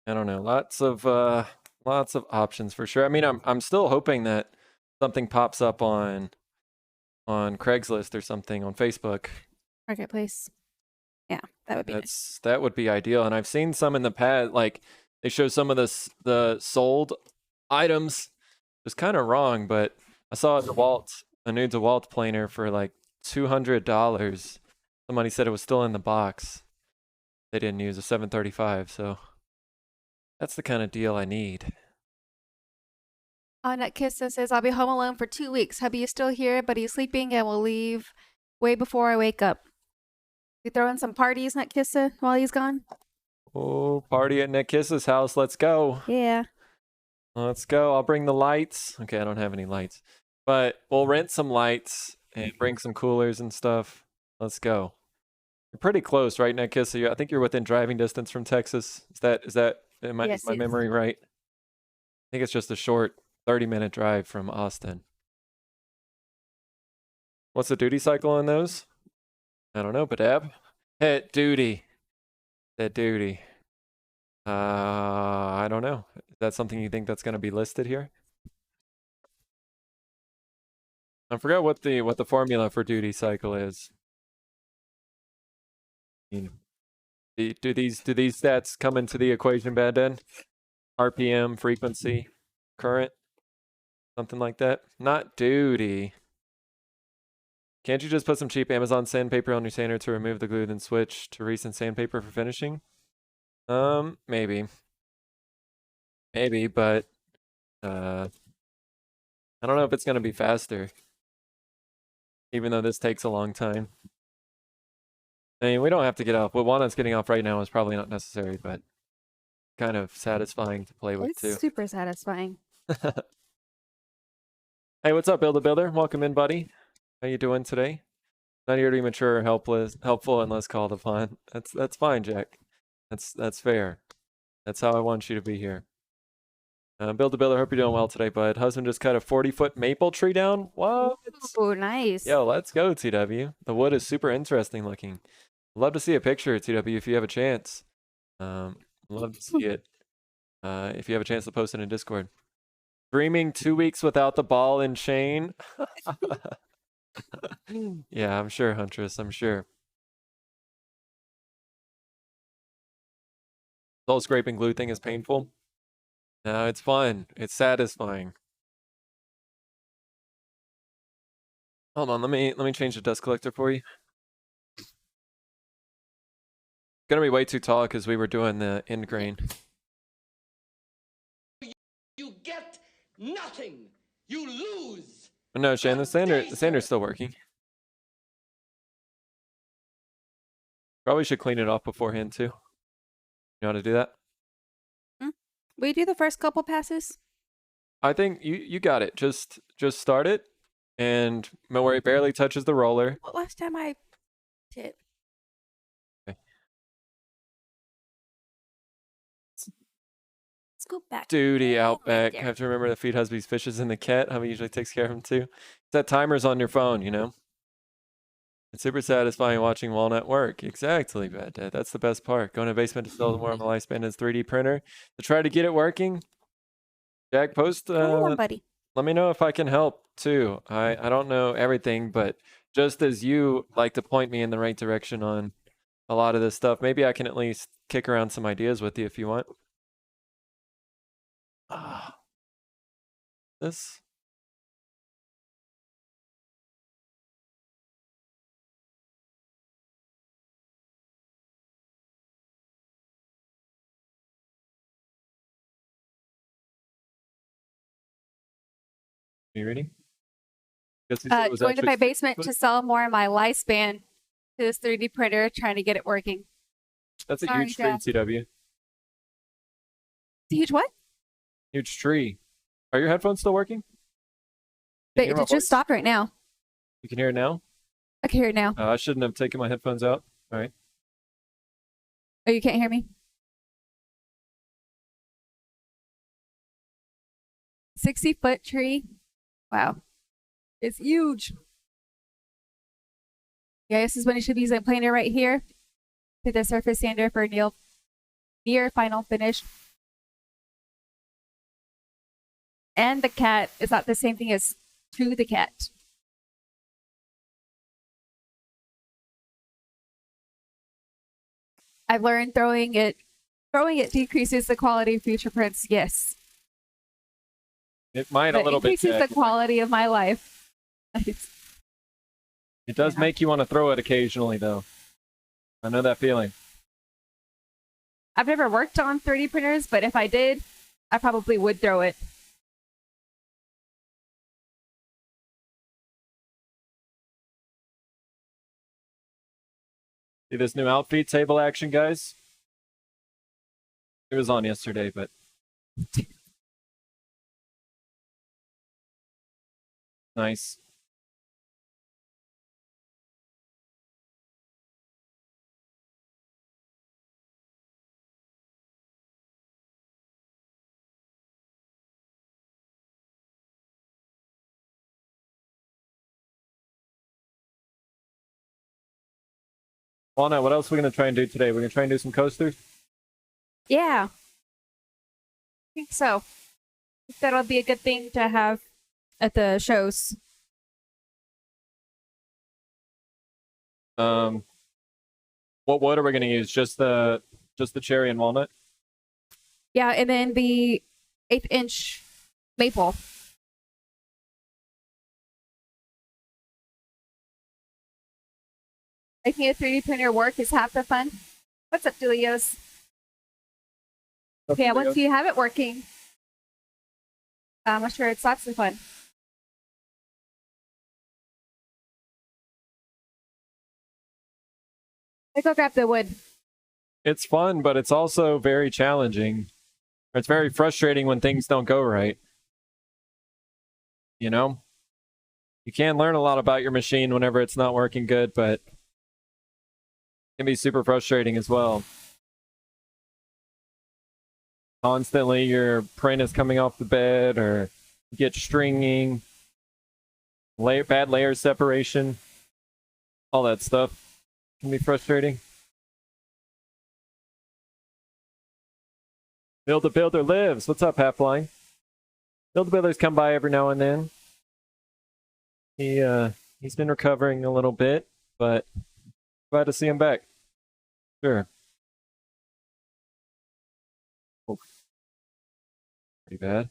I don't know. Lots of options for sure. I mean, I'm still hoping that something pops up on Craigslist or something on Facebook.
Marketplace. Yeah, that would be nice.
That would be ideal. And I've seen some in the past, like they show some of the sold items. It's kind of wrong, but I saw a new DeWalt planer for like $200. Somebody said it was still in the box. They didn't use a 735, so that's the kind of deal I need.
Netkissa says, I'll be home alone for 2 weeks. Hubby is still here, but he's sleeping and will leave way before I wake up. We throwing some parties, Netkissa, while he's gone?
Oh, party at Netkissa's house. Let's go.
Yeah.
Let's go. I'll bring the lights. Okay, I don't have any lights. But we'll rent some lights and bring some coolers and stuff. Let's go. You're pretty close, right, Netkissa? I think you're within driving distance from Texas. Is that is my memory right? I think it's just a short 30-minute drive from Austin. What's the duty cycle on those? I don't know, Badab. Hit duty. Hit duty. I don't know. Is that something you think that's going to be listed here? I forgot what the formula for duty cycle is. I mean, do these stats come into the equation, Bad Den? RPM, frequency, current, something like that. Not duty. Can't you just put some cheap Amazon sandpaper on your sander to remove the glue, then switch to recent sandpaper for finishing? Maybe. Maybe, but I don't know if it's gonna be faster. Even though this takes a long time. I mean, we don't have to get off. What Walnut's getting off right now is probably not necessary, but kind of satisfying to play with
It's
too.
super satisfying.
Hey, what's up, Builder Builder? Welcome in, buddy. How you doing today? Not here to be mature or helpful unless called upon. That's fine, Jack. That's fair. That's how I want you to be here. Builder Builder, hope you're doing well today, bud. Husband just cut a 40-foot maple tree down. What?
Oh, nice.
Yo, let's go, TW. The wood is super interesting looking. Love to see a picture, TW, if you have a chance. Love to see it. If you have a chance to post it in Discord. Dreaming 2 weeks without the ball and chain. Yeah, I'm sure, Huntress. I'm sure. The whole scraping glue thing is painful. No, it's fun. It's satisfying. Hold on, let me change the dust collector for you. It's gonna be way too tall because we were doing the end grain.
You get nothing. You lose.
No, Shan, the sander's still working. Probably should clean it off beforehand too. You know how to do that?
We do the first couple passes.
I think you got it. Just start it, and where it barely touches the roller.
Well, last time I did.
Okay.
Let's go back.
Duty
Right
Outback.
there.
Have to remember to feed Husby's fishes in the cat. Hubby usually takes care of him too. Set timers on your phone, you know? It's super satisfying watching Walnut work. Exactly, Bad Dad. That's the best part. Going to the basement to sell more of my lifespan as 3D printer to try to get it working. Jack, post.
Come on, buddy.
Let me know if I can help too. I don't know everything, but just as you like to point me in the right direction on a lot of this stuff, maybe I can at least kick around some ideas with you if you want. This. Are you ready? Guess you said it was
Going to my
actually
basement
6
to
foot?
sell more of my lifespan to this 3D printer, trying to get it working.
That's a
Sorry,
huge tree,
Jack.
TW.
Huge what?
Huge tree. Are your headphones still working? Can you hear
It
my
just
voice?
stopped right now.
You can hear it now?
I can hear it now.
I shouldn't have taken my headphones out. All right.
Oh, you can't hear me? 60-foot tree. Wow. It's huge. Yeah, this is when you should be using a planer right here to the surface sander for near final finish. And the cat is not the same thing as to the cat. I've learned throwing it decreases the quality of future prints. Yes.
It might
But
a little bit,
increases
Jack.
the quality of my life.
It does
Yeah.
make you want to throw it occasionally, though. I know that feeling.
I've never worked on 3D printers, but if I did, I probably would throw it.
See this new outfit table action, guys? It was on yesterday, but nice.
Walnut, what else are we going to try and do today? We're going to try and do some coasters?
Yeah. I think so. I think that'll be a good thing to have at the shows.
What wood are we going to use? Just the cherry and walnut?
Yeah, and then the 1/8" maple. Making a 3D printer work is half the fun. What's up, Julios? Yeah, once you have it working, I'm sure it's lots of fun. Let's go grab the wood.
It's fun, but it's also very challenging. It's very frustrating when things don't go right. You know? You can learn a lot about your machine whenever it's not working good, but it can be super frustrating as well. Constantly your print is coming off the bed, or you get stringing, bad layer separation, all that stuff can be frustrating. Build a Builder lives. What's up, Halfline? Build a Builders come by every now and then. He's been recovering a little bit, but glad to see him back. Sure. Oh. Pretty bad.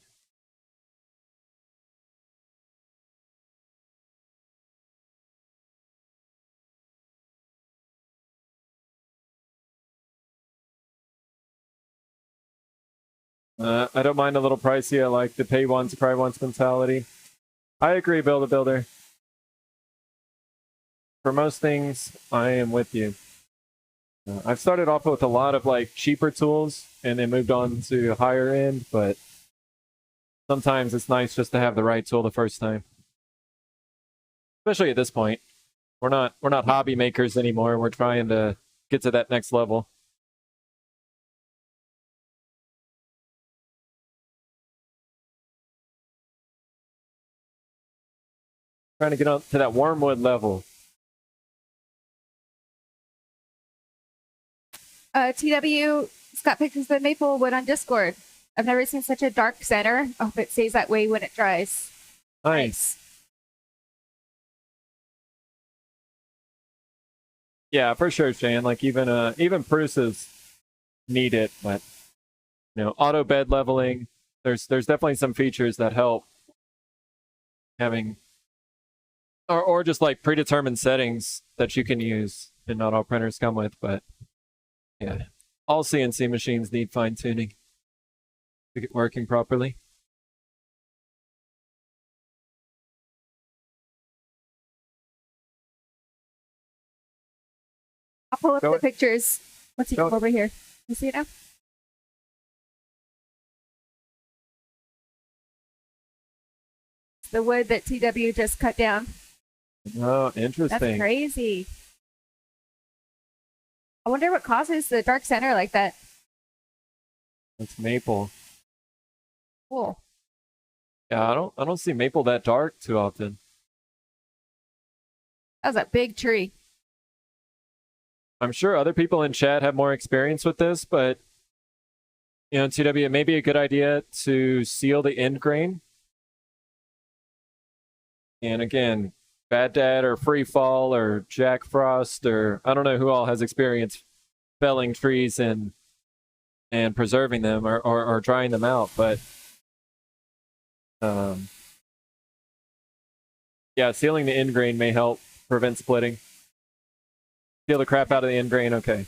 I don't mind a little pricey. I like the pay once, cry once mentality. I agree, Build a Builder. For most things, I am with you. I've started off with a lot of like cheaper tools and then moved on to higher end, but sometimes it's nice just to have the right tool the first time. Especially at this point. We're not hobby makers anymore. We're trying to get to that next level. Trying to get up to that wormwood level.
TW, Scott pictures the maple wood on Discord. I've never seen such a dark center. I hope it stays that way when it dries.
Nice. Yeah, for sure, Shane. Like even Bruce's need it, but auto bed leveling. There's definitely some features that help having, or just like predetermined settings that you can use, and not all printers come with. But yeah, all CNC machines need fine tuning to get working properly.
I'll pull up the pictures once you come over here. You see it now? The wood that TW just cut down.
Oh, interesting.
That's crazy. I wonder what causes the dark center like that.
It's maple.
Cool.
Yeah, I don't see maple that dark too often.
That was a big tree.
I'm sure other people in chat have more experience with this, but TW, it may be a good idea to seal the end grain. And again, Bad Dad or Free Fall or Jack Frost, or I don't know who all has experience felling trees and preserving them or drying them out, but yeah, sealing the end grain may help prevent splitting. Seal the crap out of the end grain, okay.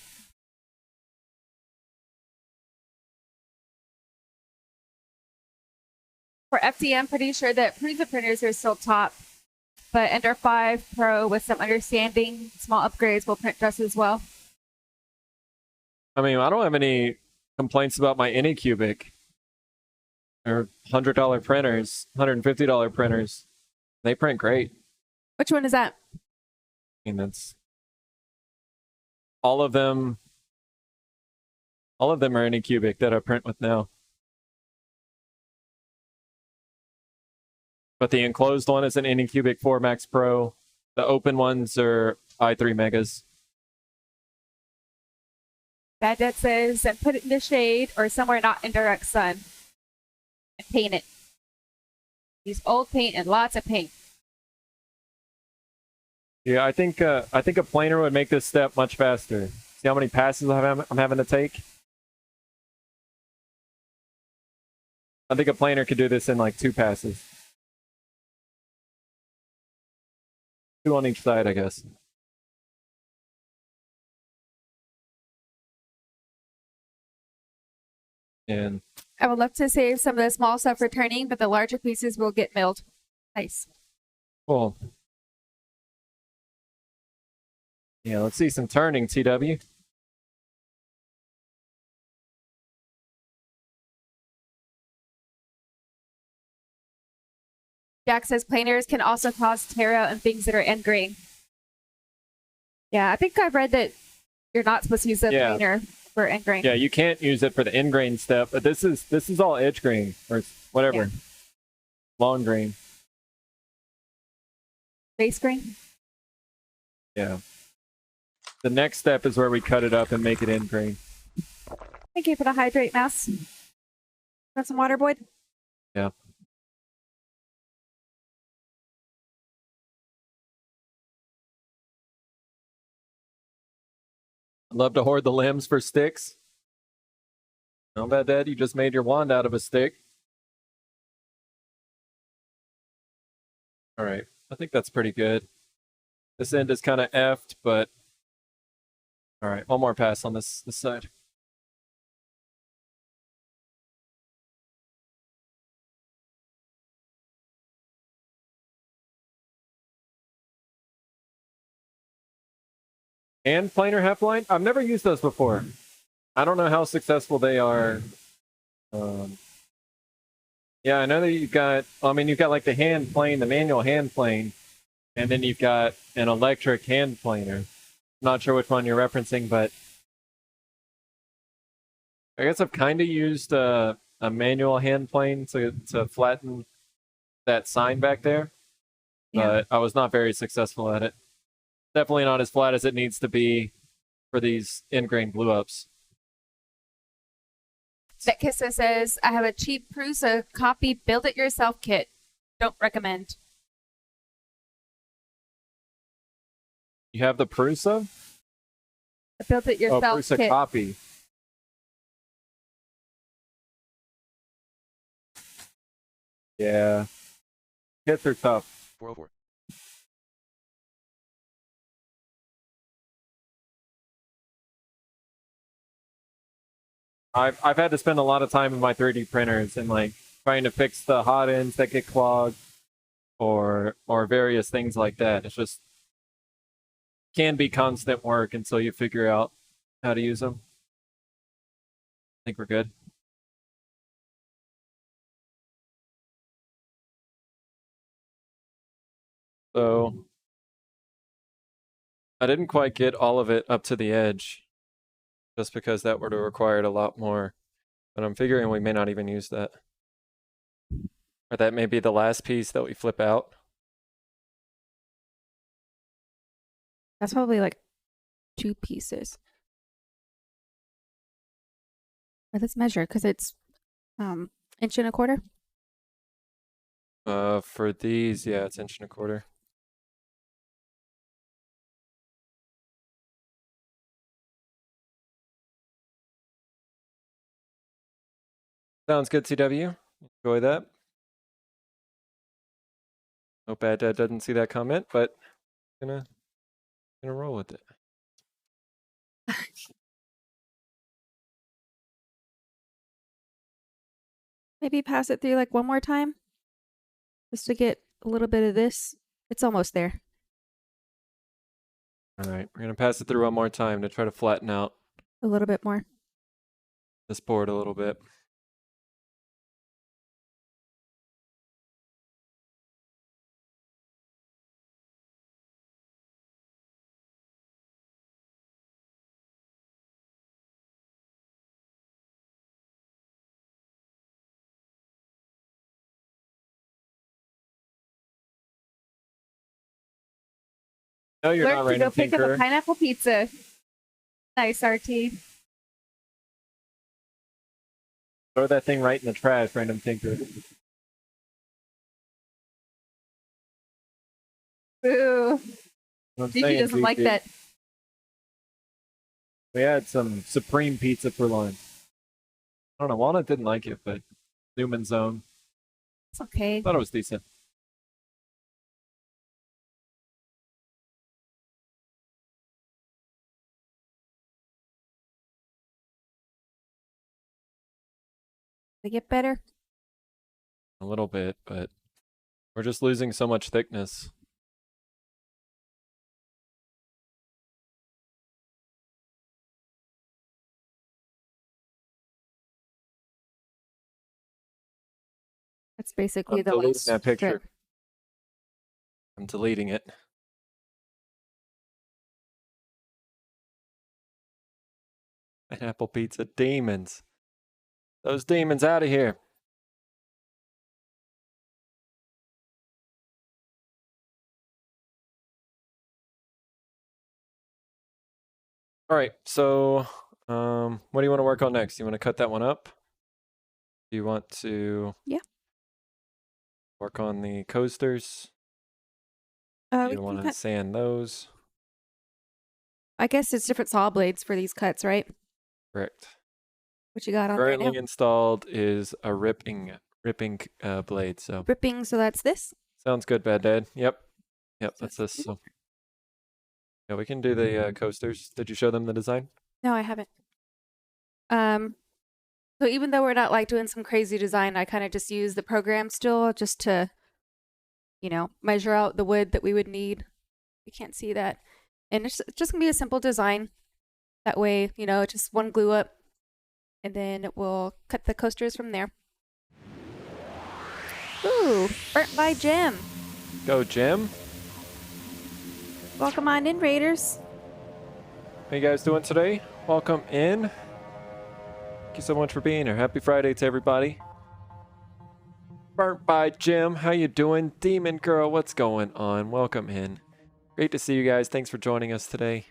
For FDM, pretty sure that Prusa printers are still top, but Ender 5 Pro with some understanding, small upgrades will print just as well.
I mean, I don't have any complaints about my Anycubic. They're $100 printers, $150 printers. They print great.
Which one is that?
I mean, that's all of them. All of them are Anycubic that I print with now. But the enclosed one is an Anycubic 4 Max Pro. The open ones are i3 Megas.
Bad Dad says, and put it in the shade or somewhere not in direct sun. And paint it. Use old paint and lots of paint.
Yeah, I think a planer would make this step much faster. See how many passes I'm having to take? I think a planer could do this in like 2 passes. 2 on each side, I guess. And
I would love to save some of the small stuff for turning, but the larger pieces will get milled. Nice.
cool. Yeah, let's see some turning, TW.
Jack says planers can also cause tear out and things that are end grain. Yeah, I think I've read that you're not supposed to use a planer for end grain.
Yeah, you can't use it for the end grain step, but this is all edge grain or whatever.
Yeah.
Long grain.
Base grain?
Yeah. The next step is where we cut it up and make it end grain.
Thank you for the hydrate mask. Got some water, Boyd?
Yeah. I'd love to hoard the limbs for sticks. Not bad, Dad. You just made your wand out of a stick. All right. I think that's pretty good. This end is kind of effed, but all right. One more pass on this side. And planar half line? I've never used those before. I don't know how successful they are. Yeah, I know that you've got like the hand plane, the manual hand plane, and then you've got an electric hand planer. Not sure which one you're referencing, but I guess I've kind of used a manual hand plane to flatten that sign back there, but I was not very successful at it. Definitely not as flat as it needs to be for these ingrained glue ups.
Kissa says, I have a cheap Prusa copy build it yourself kit. Don't recommend.
You have the Prusa?
A build it yourself
Prusa
kit.
copy. Yeah. Kits are tough.
404.
I've had to spend a lot of time in my 3D printers and like trying to fix the hot ends that get clogged or various things like that. It's just can be constant work until you figure out how to use them. I think we're good. So I didn't quite get all of it up to the edge just because that would have required a lot more. But I'm figuring we may not even use that. Or that may be the last piece that we flip out.
That's probably like 2 pieces. Or let's measure because it's 1.25 inches.
For these, yeah, it's 1.25 inches. Sounds good, CW. Enjoy that. Hope Bad Dad doesn't see that comment, but gonna roll with it.
Maybe pass it through like one more time. Just to get a little bit of this. It's almost there.
All right, we're gonna pass it through one more time to try to flatten out
A little bit more.
this board a little bit.
No, you're
Learn
not
to
ready
go
to
pick up a
tinker.
pineapple pizza. Nice, RT.
Throw that thing right in the trash, random tinker.
Boo.
I'm
Gigi
saying,
doesn't like
Gigi.
that.
We had some supreme pizza for lunch. I don't know. Walnut didn't like it, but Newman's Own
It's okay.
thought it was decent.
They get better.
A little bit, but we're just losing so much thickness.
That's basically
I'm
the
deleting
last
that picture.
strip.
I'm deleting it. Pineapple pizza demons. Those demons out of here. All right, so what do you want to work on next? You want to cut that one up? Do you want to work on the coasters? Do
We
you
can
want to
cut.
sand those?
I guess it's different saw blades for these cuts, right?
Correct.
What you got on there
Currently
now?
installed is a ripping blade. So
Ripping, so that's this?
sounds good, Bad Dad. Yep,
So
that's
that's
this. So yeah, we can do the coasters. Did you show them the design?
No, I haven't. So even though we're not like doing some crazy design, I kind of just use the program still just to, measure out the wood that we would need. You can't see that. And it's just gonna be a simple design. That way, just one glue up, and then we'll cut the coasters from there. Ooh, burnt by Jim.
Go, Jim.
Welcome on in, Raiders.
How you guys doing today? Welcome in. Thank you so much for being here. Happy Friday to everybody. Burnt by Jim, how you doing? Demon Girl, what's going on? Welcome in. Great to see you guys. Thanks for joining us today.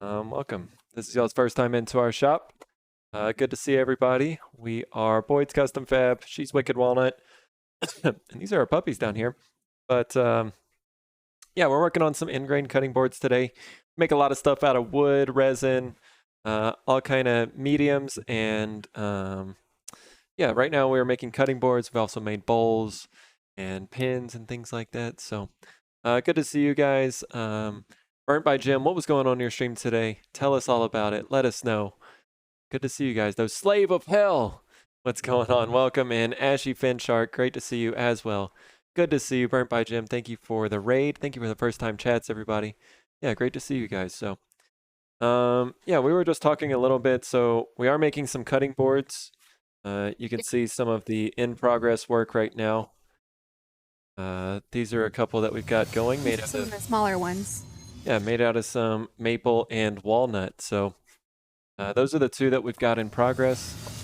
Welcome. This is y'all's first time into our shop. Good to see everybody. We are Boyd's Custom Fab. She's Wicked Walnut. And these are our puppies down here. But yeah, we're working on some ingrain cutting boards today. Make a lot of stuff out of wood, resin, all kind of mediums, and yeah, right now we're making cutting boards. We've also made bowls and pins and things like that. So good to see you guys. Burnt by Jim, what was going on in your stream today? Tell us all about it. Let us know. Good to see you guys. Those Slave of Hell. What's going on? Welcome in. Ashy Finshark, great to see you as well. Good to see you, Burnt by Jim. Thank you for the raid. Thank you for the first time chats, everybody. Yeah, great to see you guys. So, yeah, we were just talking a little bit. So we are making some cutting boards. You can see some of the in-progress work right now. These are a couple that we've got going. Made out
Some of
of
the smaller ones.
Yeah, made out of some maple and walnut. So those are the two that we've got in progress.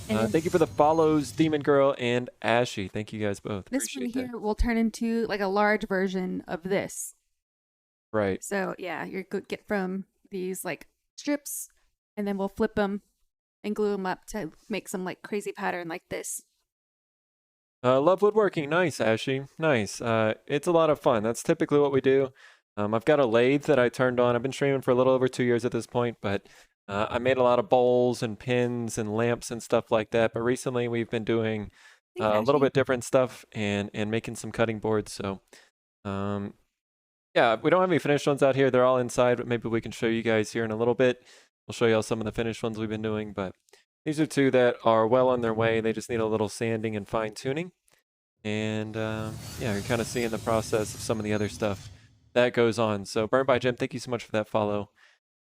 Thank you for the follows, Demon Girl and Ashy. Thank you guys both.
This
Appreciate
one here will turn into like a large version of this.
that. Right.
So yeah, you're good get from these like strips, and then we'll flip them and glue them up to make some like crazy pattern like this.
Love woodworking. Nice, Ashy. Nice. It's a lot of fun. That's typically what we do. I've got a lathe that I turned on. I've been streaming for a little over 2 years at this point, but I made a lot of bowls and pins and lamps and stuff like that. But recently we've been doing a little bit different stuff and making some cutting boards. So yeah, we don't have any finished ones out here. They're all inside, but maybe we can show you guys here in a little bit. We'll show you all some of the finished ones we've been doing, but these are two that are well on their way. They just need a little sanding and fine tuning. And yeah, you're kind of seeing the process of some of the other stuff that goes on. So Burnt by Jim, thank you so much for that follow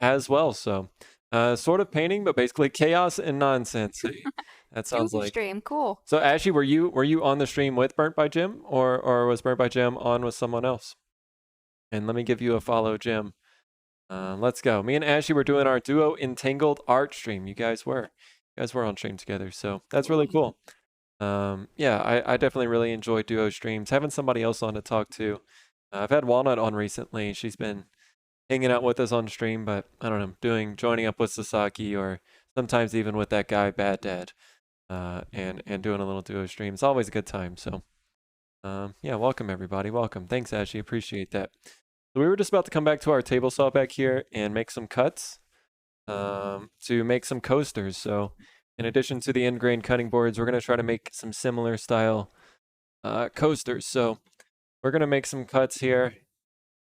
as well. So sort of painting, but basically chaos and nonsense. That sounds like
stream. Cool.
So Ashley, were you on the stream with Burnt by Jim, or was Burnt by Jim on with someone else? And let me give you a follow, Jim. Let's go. Me and Ashley were doing our duo entangled art stream. You guys were on stream together, so that's really cool. Yeah, I definitely really enjoy duo streams. Having somebody else on to talk to. I've had Walnut on recently. She's been hanging out with us on stream, but I don't know, joining up with Sasaki or sometimes even with that guy Bad Dad. and doing a little duo stream. It's always a good time. So yeah, welcome everybody. Welcome. Thanks, Ashley. Appreciate that. So we were just about to come back to our table saw back here and make some cuts to make some coasters. So in addition to the end grain cutting boards, we're going to try to make some similar style coasters. So we're going to make some cuts here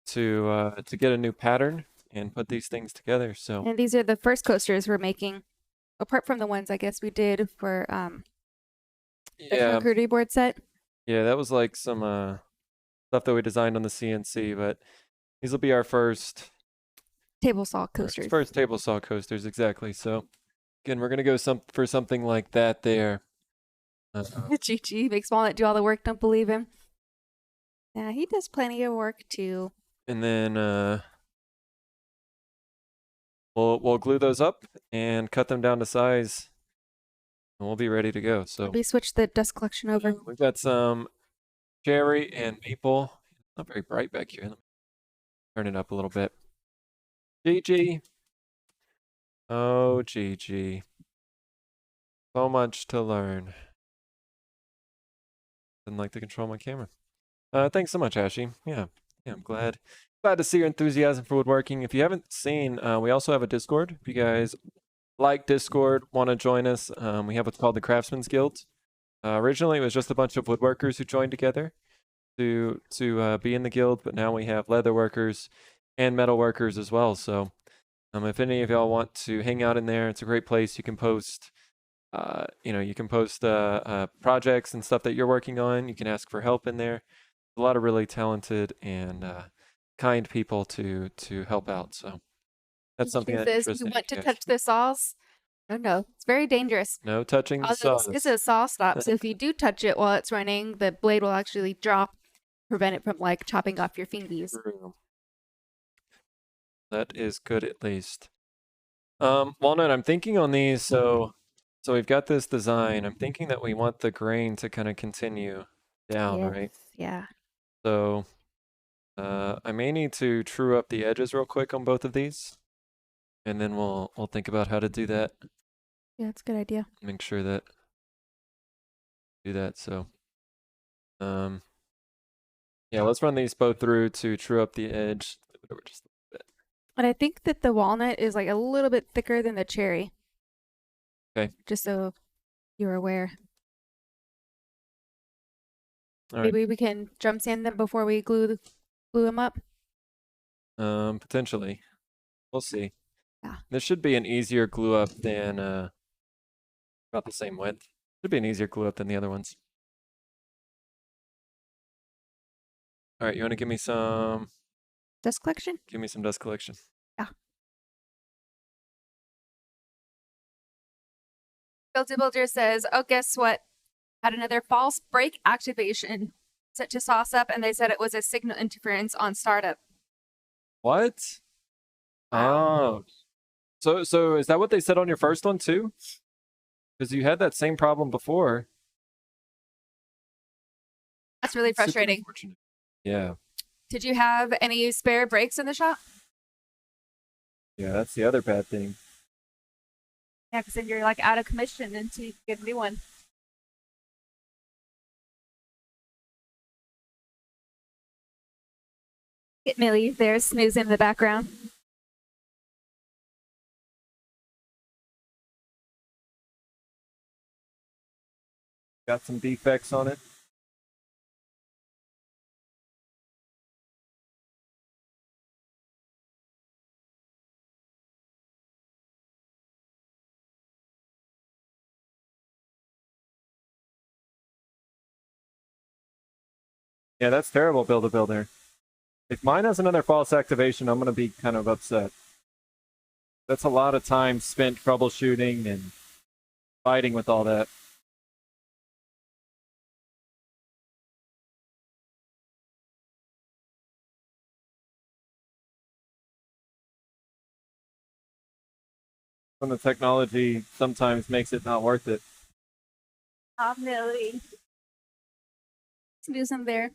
to get a new pattern and put these things together. So
And these are the first coasters we're making, apart from the ones I guess we did for the
yeah,
charcuterie board set.
yeah, that was like some stuff that we designed on the CNC, but these will be our first
Table saw coasters.
first table saw coasters, exactly. So again, we're gonna go for something like that there.
GG makes Walnut do all the work. Don't believe him. Yeah, he does plenty of work too.
And then we'll glue those up and cut them down to size, and we'll be ready to go. So
We switched the dust collection over.
we've got some cherry and maple. Not very bright back here. Let me turn it up a little bit. GG. Oh, GG. So much to learn. Didn't like to control my camera. Thanks so much, Ashy. Yeah, I'm glad to see your enthusiasm for woodworking. If you haven't seen, we also have a Discord. If you guys like Discord, want to join us, we have what's called the Craftsman's Guild. Originally, it was just a bunch of woodworkers who joined together to be in the guild, but now we have leather workers and metal workers as well. So if any of y'all want to hang out in there, it's a great place. You can post you can post projects and stuff that you're working on. You can ask for help in there. A lot of really talented and kind people to help out. So that's something that
Says,
interests
you
me.
want to touch the saws? No, it's very dangerous.
No touching the
Also,
saws.
this is a saw stop, so if you do touch it while it's running, the blade will actually drop, prevent it from like chopping off your fingies.
True. That is good at least. Walnut, I'm thinking on these, so we've got this design. I'm thinking that we want the grain to kind of continue down,
Yes,
right?
yeah.
So I may need to true up the edges real quick on both of these, and then we'll think about how to do that.
Yeah, that's a good idea.
Make sure that do that. So yeah, let's run these both through to true up the edge. Just a bit.
But I think that the walnut is like a little bit thicker than the cherry.
Okay.
Just so you're aware.
All right.
Maybe we can drum sand them before we glue them up.
Potentially. We'll see.
Yeah.
This should be an easier glue up than about the same width. Should be an easier glue up than the other ones. All right, you want to give me some
Dust collection?
Give me some dust collection.
Yeah. Builder says, oh, guess what? Had another false break activation set to sauce up, and they said it was a signal interference on startup.
What? Oh. So is that what they said on your first one too? Because you had that same problem before.
That's really
Super
frustrating.
unfortunate. Yeah.
Did you have any spare brakes in the shop?
Yeah, that's the other bad thing.
Yeah, because then you're like out of commission until you get a new one. Get Millie there snoozing in the background.
Got some defects on it. Yeah, that's terrible, Builder. If mine has another false activation, I'm going to be kind of upset. That's a lot of time spent troubleshooting and fighting with all that. When the technology sometimes makes it not worth it.
Oh, Millie. Snoozing there.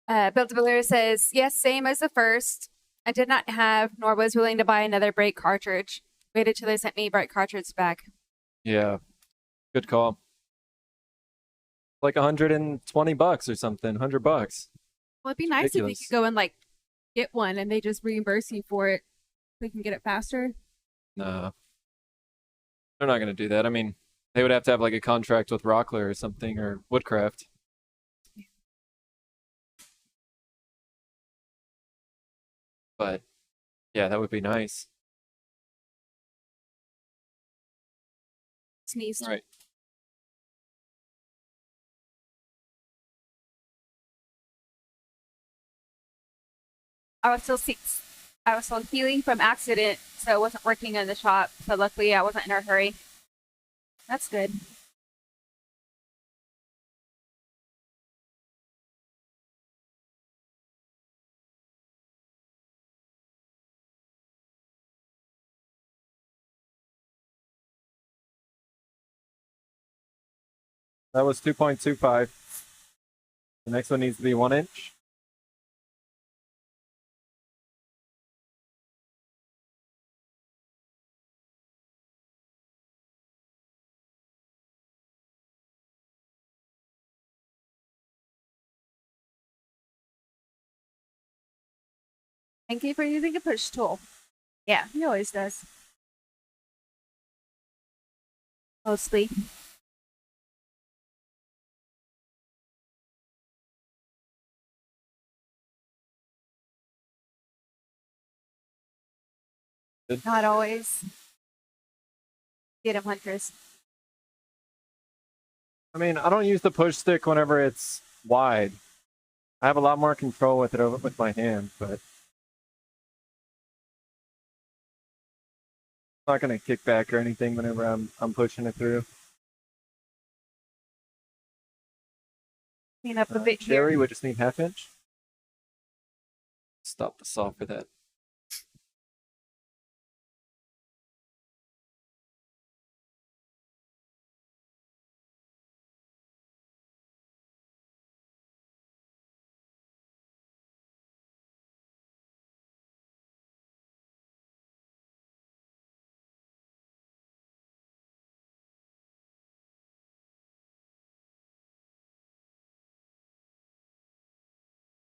Builder says, yes, same as the first. I did not have, nor was willing to buy another brake cartridge. Waited till they sent me brake cartridge back.
Yeah, good call. Like $120 or something, $100.
Well, it'd be nice if you
Ridiculous.
could go and like get one and they just reimburse you for it. We can get it faster.
No, they're not gonna do that. I mean, they would have to have like a contract with Rockler or something or Woodcraft. But yeah, that would be nice.
Sneezed.
All right.
I was still healing from accident, so it wasn't working in the shop. So luckily, I wasn't in a hurry. That's good.
That was 2.25. The next one needs to be 1 inch.
Thank you for using a push tool. Yeah, he always does. Mostly.
Good.
Not always. Get him, Huntress.
I mean, I don't use the push stick whenever it's wide. I have a lot more control with it with my hand, but it's not gonna kick back or anything whenever I'm pushing it through.
Clean up a bit
Cherry,
here.
we just need 1/2 inch. Stop the saw for that.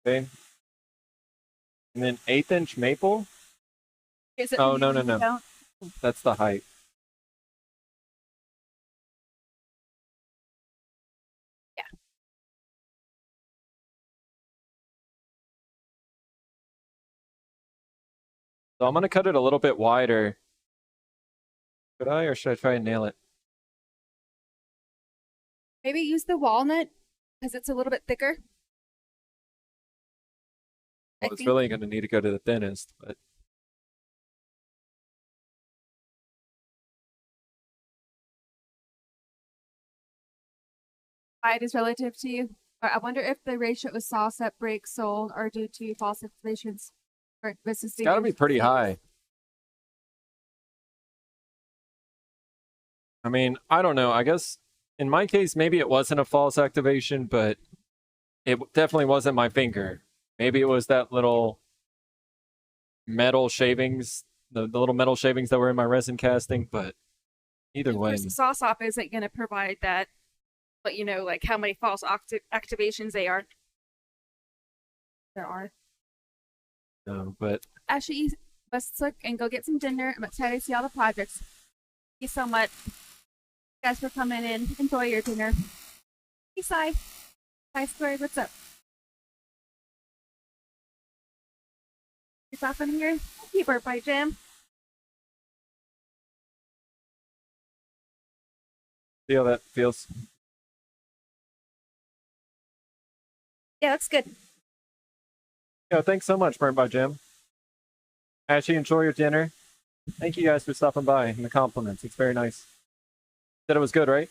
Okay. And then 1/8 inch maple.
Is it
Oh,
the
no.
count?
That's the height.
Yeah.
So I'm gonna cut it a little bit wider. Should I, or should I try and nail it?
Maybe use the walnut because it's a little bit thicker. I
Well, it's
think.
really gonna need to go to the thinnest, but
Height is relative to you. I wonder if the ratio of saw set breaks sold are due to false activations. Or versus
it's gotta be pretty high. I mean, I don't know. I guess in my case, maybe it wasn't a false activation, but it definitely wasn't my finger. Maybe it was that little metal shavings, the little metal shavings that were in my resin casting, but either
Of
way.
course, the sauce op isn't going to provide that, but you know, like how many false activations there are.
No, but
Actually, let's look and go get some dinner. I'm excited to see all the projects. Thank you so much, guys, for coming in. Enjoy your dinner. Hey, Sai. Sai Squared, what's up? It's off in here. Happy birthday, Jim.
see how that feels.
Yeah, that's good.
Yeah, thanks so much, Burnt by Jim. Ashley, enjoy your dinner. Thank you guys for stopping by and the compliments. It's very nice. Said it was good, right?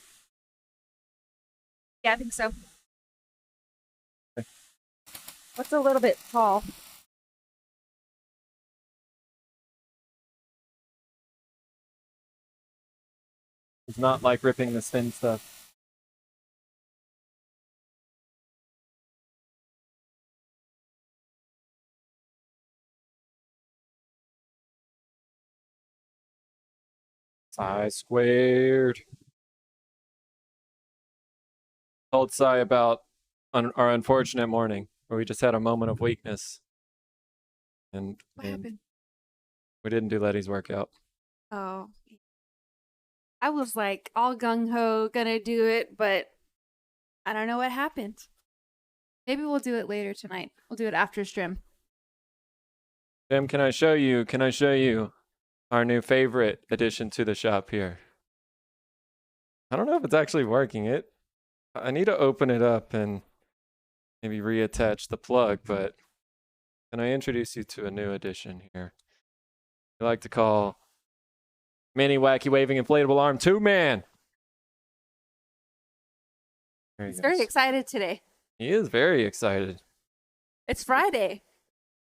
Yeah, I think so.
Okay.
What's a little bit tall?
It's not like ripping the thin stuff. I squared. Told Sai about our unfortunate morning where we just had a moment of weakness. And
What happened?
we didn't do Letty's workout.
Oh. I was like all gung ho gonna do it, but I don't know what happened. Maybe we'll do it later tonight. We'll do it after stream.
Jim, can I show you our new favorite addition to the shop here? I don't know if it's actually working. I need to open it up and maybe reattach the plug, but can I introduce you to a new addition here? I like to call mini wacky waving inflatable arm 2-man. There he
He's very
goes.
excited today.
He is very excited.
It's Friday.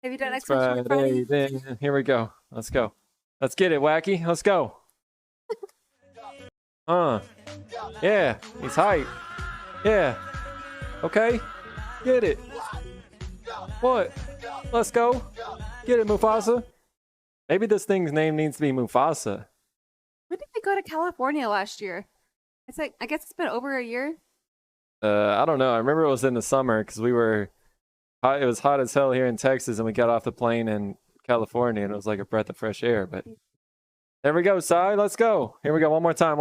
Have you done
It's
exercise on Friday?
Friday. Here we go. Let's go. Let's get it, wacky. Let's go. Yeah, he's hype. Yeah. Okay. Get it. What? Let's go. Get it, Mufasa. Maybe this thing's name needs to be Mufasa.
When did we go to California last year? It's like, I guess it's been over a year.
I don't know. I remember it was in the summer because we were hot. It was hot as hell here in Texas, and we got off the plane in California, and it was like a breath of fresh air. But there we go, Sai. Let's go. Here we go. One more time.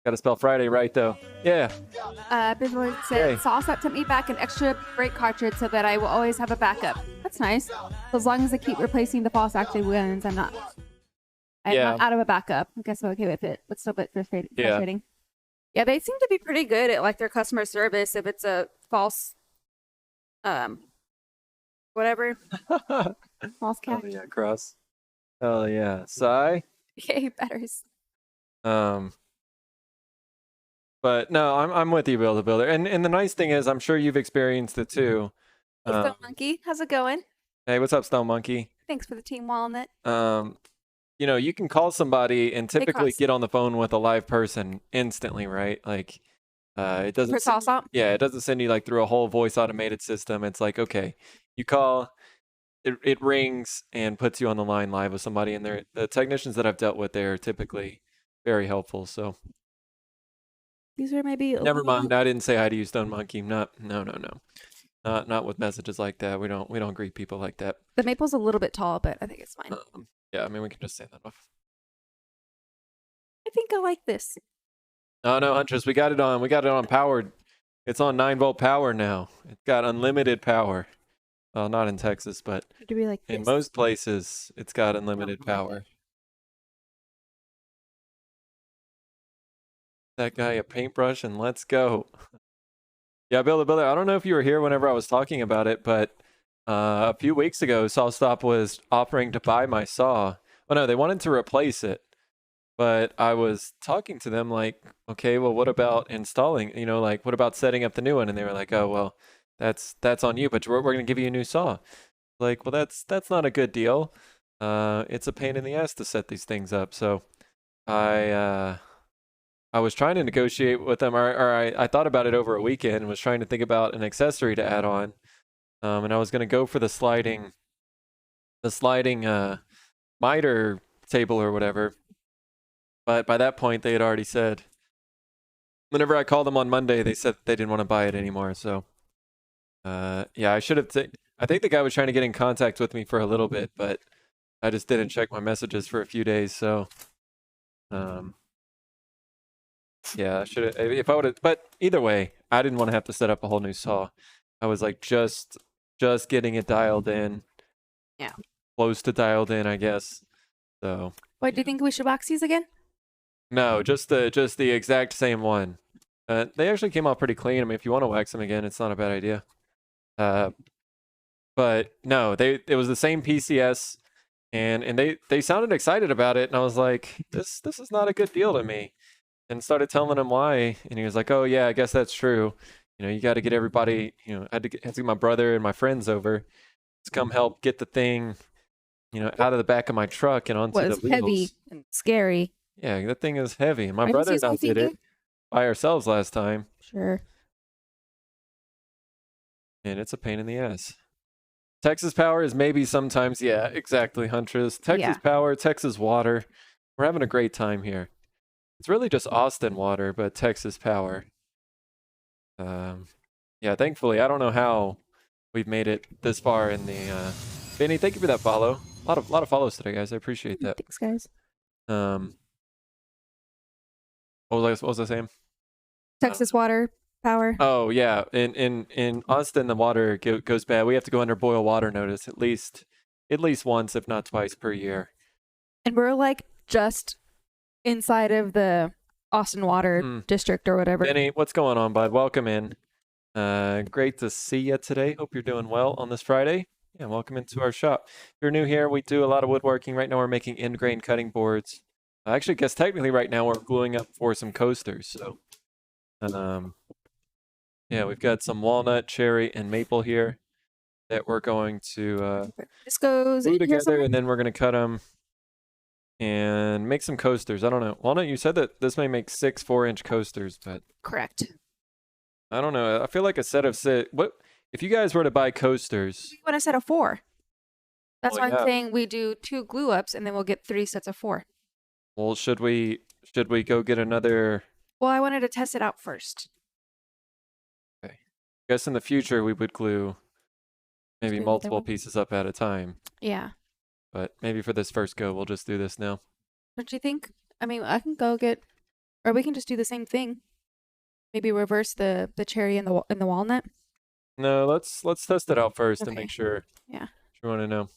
Got to spell Friday right, though. Yeah.
Bismarck said,
Hey.
Sauce sent me back an extra brake cartridge so that I will always have a backup. That's nice. So as long as I keep replacing the false active ones, I'm not out of a backup. I guess I'm okay with it, but still a bit frustrating. Yeah, they seem to be pretty good at like their customer service if it's a false whatever. False
Hell
catch.
yeah, Cross. Hell yeah. Sai?
Yay, betters.
But no, I'm with you, Build a Builder. And the nice thing is, I'm sure you've experienced it too.
Hey, Stone Monkey, how's it going?
Hey, what's up, Stone Monkey?
Thanks for the team walnut.
You know, you can call somebody and typically
Cross.
get on the phone with a live person instantly, right? Like, it doesn't.
For sauce up?
Yeah, it doesn't send you like through a whole voice automated system. It's like, okay, you call, it rings and puts you on the line live with somebody, and the technicians that I've dealt with, they're typically very helpful. So
These are maybe
never mind. I didn't say hi to you, Stone Monkey. No. Not with messages like that. We don't greet people like that.
The maple's a little bit tall, but I think it's fine.
Yeah, I mean we can just say that off.
I think I like this.
No, Huntress, we got it on powered. It's on 9-volt power now. It's got unlimited power. Well, not in Texas, but
Do we like
in
this?
most places, it's got unlimited power. That guy a paintbrush and let's go. Yeah, Bill, I don't know if you were here whenever I was talking about it, but a few weeks ago, SawStop was offering to buy my saw. Oh no, they wanted to replace it. But I was talking to them like, okay, well, what about installing, like, what about setting up the new one? And they were like, oh, well, that's on you, but we're going to give you a new saw. Like, well, that's not a good deal. It's a pain in the ass to set these things up. So I was trying to negotiate with them, or I thought about it over a weekend and was trying to think about an accessory to add on. And I was going to go for the sliding miter table or whatever. But by that point, they had already said, whenever I called them on Monday, they said they didn't want to buy it anymore. So, yeah, I should have. I think the guy was trying to get in contact with me for a little bit, but I just didn't check my messages for a few days. So, yeah, I should have. If I would have, but either way, I didn't want to have to set up a whole new saw. I was like just getting it dialed in.
Yeah.
Close to dialed in, I guess. So.
Wait, do you think we should wax these again?
No, just the exact same one. They actually came out pretty clean. I mean, if you want to wax them again, it's not a bad idea. But no, it was the same PCS, and they sounded excited about it, and I was like, this is not a good deal to me, and started telling him why, and he was like, oh yeah, I guess that's true. You got to get everybody. I had to get my brother and my friends over to come help get the thing, out of the back of my truck and onto the wheels.
Heavy and scary.
Yeah, that thing is heavy. And my
Are
brother
these
and I did it
thinking?
by ourselves last time,
Sure.
and it's a pain in the ass. Texas Power is maybe sometimes, yeah, exactly, Huntress. Texas Power, Texas Water.
We're having a great time here. It's really just Austin water, but Texas power. Yeah, thankfully, I don't know how we've made it this far in the. Benny, thank you for that follow. A lot of follows today, guys. I appreciate that.
Thanks, guys.
What was I saying?
Texas water power.
Oh yeah, in Austin the water goes bad. We have to go under boil water notice at least once, if not twice per year.
And we're like just inside of the Austin Water District or whatever.
Benny, what's going on, bud? Welcome in. Great to see you today. Hope you're doing well on this Friday. Yeah, welcome into our shop. If you're new here, we do a lot of woodworking. Right now we're making end grain cutting boards. I actually guess technically right now we're gluing up for some coasters. So, yeah, we've got some walnut, cherry, and maple here that we're going to
This goes
glue
in here
together,
somewhere?
and then we're going to cut them and make some coasters. I don't know. Walnut, you said that this may make 6 4-inch coasters, but
Correct.
I don't know. I feel like a set of 6. What if you guys were to buy coasters?
We want a set of 4. That's
Well,
why
yeah.
I'm saying we do 2 glue ups and then we'll get 3 sets of 4.
Well, should we go get another?
Well, I wanted to test it out first.
I guess in the future we would glue maybe
do another
multiple
one?
pieces up at a time.
Yeah.
But maybe for this first go, we'll just do this now.
Don't you think? I mean, I can go get, or we can just do the same thing. Maybe reverse the cherry and the walnut.
No, let's test it out first and
Okay.
make sure.
Yeah.
You want to know.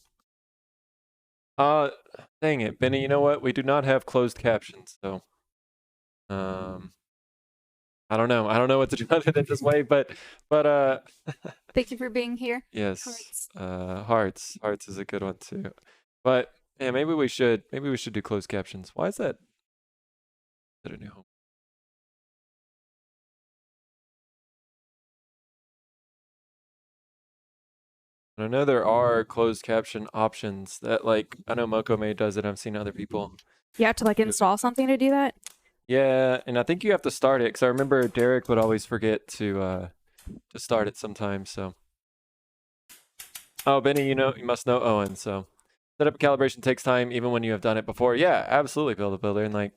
Dang it, Benny. You know what? We do not have closed captions, so I don't know. I don't know what to do other than this way, but
Thank you for being here.
yes,
Hearts.
hearts is a good one too. But yeah, maybe we should do closed captions. Why is that? Is that a new home? I know there are closed caption options that, like, I know Mokome does it. I've seen other people.
You have to like install something to do that?
Yeah, and I think you have to start it because I remember Derek would always forget to start it sometimes. So, oh, Benny, you must know Owen. So, setup calibration takes time, even when you have done it before. Yeah, absolutely, Build a Builder. And like,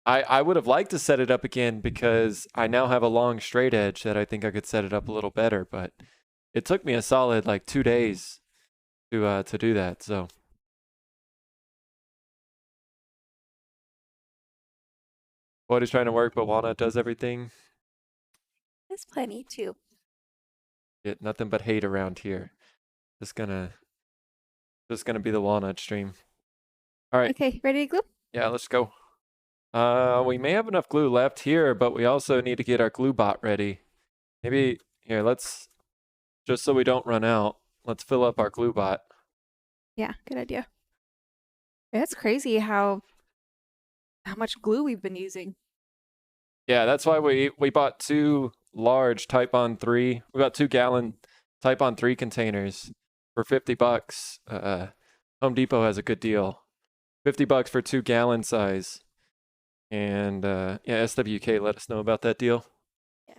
I would have liked to set it up again because I now have a long straight edge that I think I could set it up a little better. But it took me a solid like 2 days to do that. So. Boyd is trying to work, but Walnut does everything.
There's plenty too.
Get nothing but hate around here. Just gonna be the Walnut stream. All right.
Okay, ready to glue?
Yeah, let's go. We may have enough glue left here, but we also need to get our glue bot ready. Maybe here, let's just so we don't run out. Let's fill up our glue bot.
Yeah, good idea. It's crazy how much glue we've been using.
Yeah, that's why we bought 2 large Type on 3. We got 2-gallon Type on 3 containers for $50. Home Depot has a good deal. $50 for 2-gallon size. And yeah, SWK let us know about that deal.
Yeah.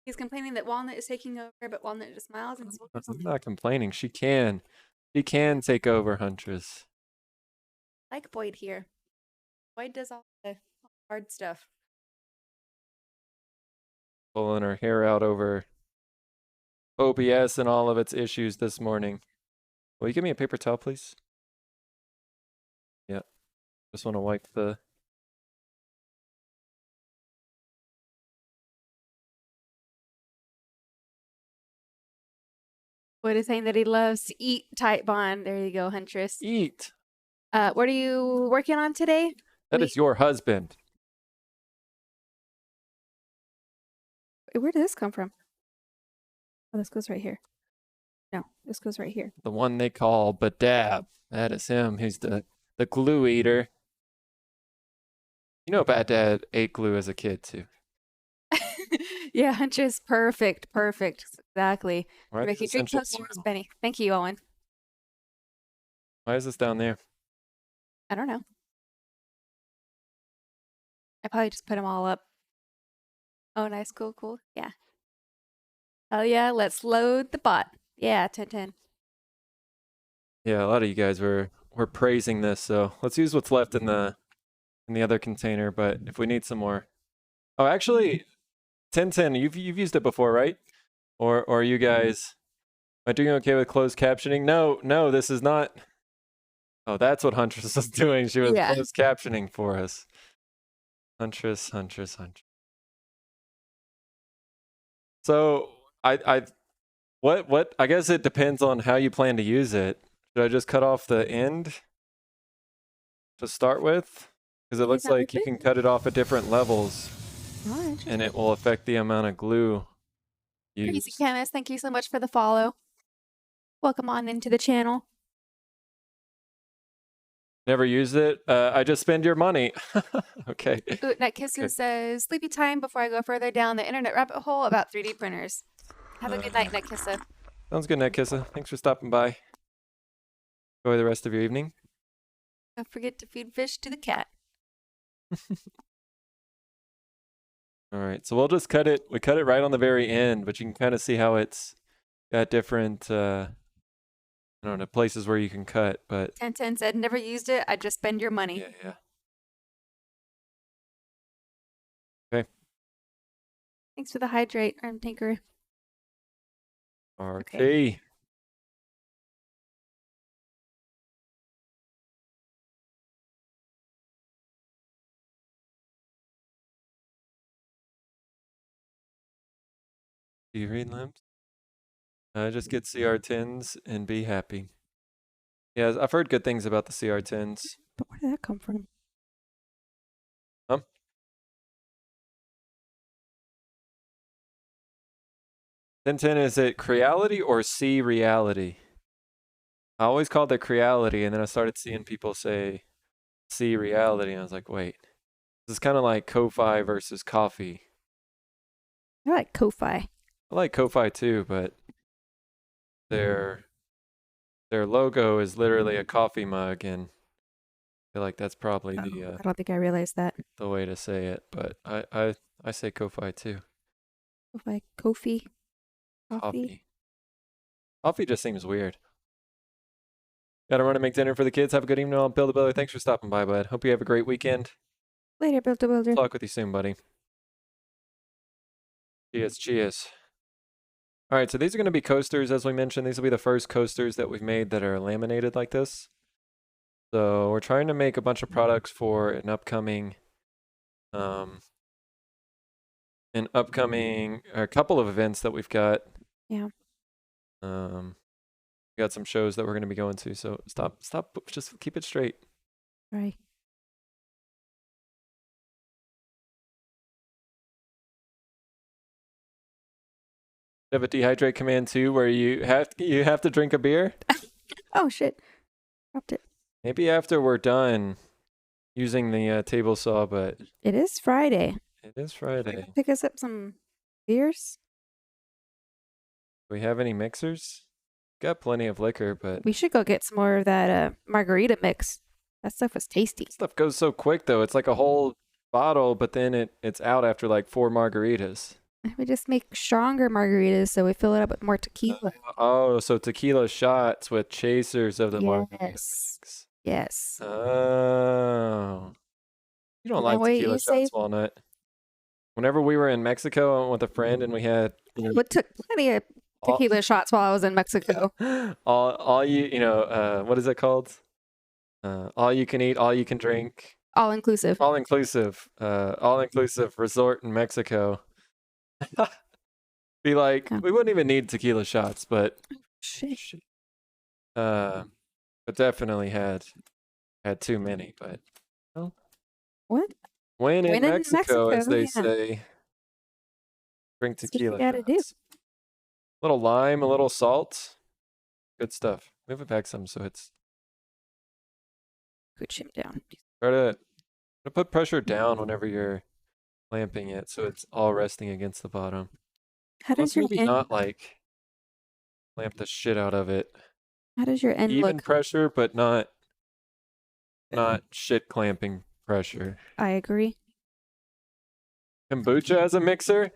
He's complaining that Walnut is taking over, but Walnut just smiles and
I'm not complaining. She can take over, Huntress.
like Boyd here. Boyd does all the hard stuff.
Pulling her hair out over OBS and all of its issues this morning. Will you give me a paper towel, please? Yeah. Just want to wipe the...
Boyd is saying that he loves to eat Type Bond. There you go, Huntress.
Eat!
What are you working on today?
That is your husband.
Where did this come from? Oh, this goes right here. No, this goes right here.
The one they call Badab. That is him. He's the glue eater. You know Bad Dad ate glue as a kid, too.
Yeah, Huntress, perfect. Exactly.
Why
Making
is
drink
essential
posters,
oil?
Benny. Thank you, Owen.
Why is this down there?
I don't know. I probably just put them all up. Oh, nice. Cool. Yeah. Oh, yeah. Let's load the bot. Yeah, 10.
Yeah, a lot of you guys were we're praising this, so let's use what's left in the other container. But if we need some more, oh, actually, 1010, you've used it before, right? Or are you guys am I doing okay with closed captioning? No, this is not. Oh, that's what Huntress was doing. She was
Yeah.
closed captioning for us. Huntress. So what? I guess it depends on how you plan to use it. Should I just cut off the end to start with? Because it looks
that
like
would
you
be.
can cut it off at different levels,
Oh,
and
interesting.
it will affect the amount of glue
Crazy
used.
Chemist, thank you so much for the follow. Welcome on into the channel.
Never used it. I just spend your money. Okay.
Ooh, Night Kisses says, sleepy time before I go further down the internet rabbit hole about 3D printers. Have a good night, Night Kissa.
Sounds good, Netkissa. Thanks for stopping by. Enjoy the rest of your evening.
Don't forget to feed fish to the cat.
All right, so we'll just cut it. We cut it right on the very end, but you can kind of see how it's got different, I don't know, places where you can cut, but
1010 said, never used it. I just spend your money.
yeah. Okay.
Thanks for the hydrate, Arm Tinker.
RT. Do you read limbs? Just get CR10s and be happy. Yeah, I've heard good things about the CR10s.
But where did that come from?
1010, is it Creality or C Reality? I always called it Creality, and then I started seeing people say C Reality, and I was like, wait. This is kind of like Ko-Fi versus coffee.
I like Ko-Fi.
I like Ko-Fi too, but their logo is literally a coffee mug, and I feel like that's probably
I don't think I realized that.
the way to say it. But I say Ko-Fi too.
Ko-Fi, Kofi,
Coffee. Coffee just seems weird. Gotta run and make dinner for the kids. Have a good evening. I'm Bill the Builder. Thanks for stopping by, bud. Hope you have a great weekend.
Later, Builder.
Talk with you soon, buddy. Cheers. All right, so these are going to be coasters, as we mentioned. These will be the first coasters that we've made that are laminated like this. So we're trying to make a bunch of products for a couple of events that we've got.
Yeah.
We got some shows that we're going to be going to. So stop, just keep it straight.
Right.
You have a dehydrate command too, where you have to drink a beer.
Oh shit! Dropped it.
Maybe after we're done using the table saw, but
It is Friday.
it is Friday.
Pick us up some beers.
Do we have any mixers? Got plenty of liquor, but
We should go get some more of that margarita mix. That stuff was tasty.
stuff goes so quick though. It's like a whole bottle, but then it's out after like 4 margaritas.
We just make stronger margaritas, so we fill it up with more tequila.
Oh, so tequila shots with chasers of the margarita
Yes.
mix.
Yes.
Oh. You don't
And
like
that way
tequila
you
shots,
save-
Walnut. Whenever we were in Mexico, I went with a friend and we had
We took plenty of tequila shots while I was in Mexico.
all what is it called? All you can eat, all you can drink.
All inclusive.
All inclusive resort in Mexico. Be like,
Oh.
we wouldn't even need tequila shots, but
Shit.
but definitely had too many. But
What?
when in
When in
Mexico, as
Mexico,
they
yeah.
say, drink
That's what you
tequila
gotta do.
shots. A little lime, a little salt, good stuff. Move it back some so it's
Put him down.
try to put pressure down whenever you're clamping it, so it's all resting against the bottom.
How
Let's
does your
maybe
end?
not like clamp the shit out of it.
How does your end
Even
look?
pressure, but not shit clamping pressure.
I agree.
Kombucha as a mixer?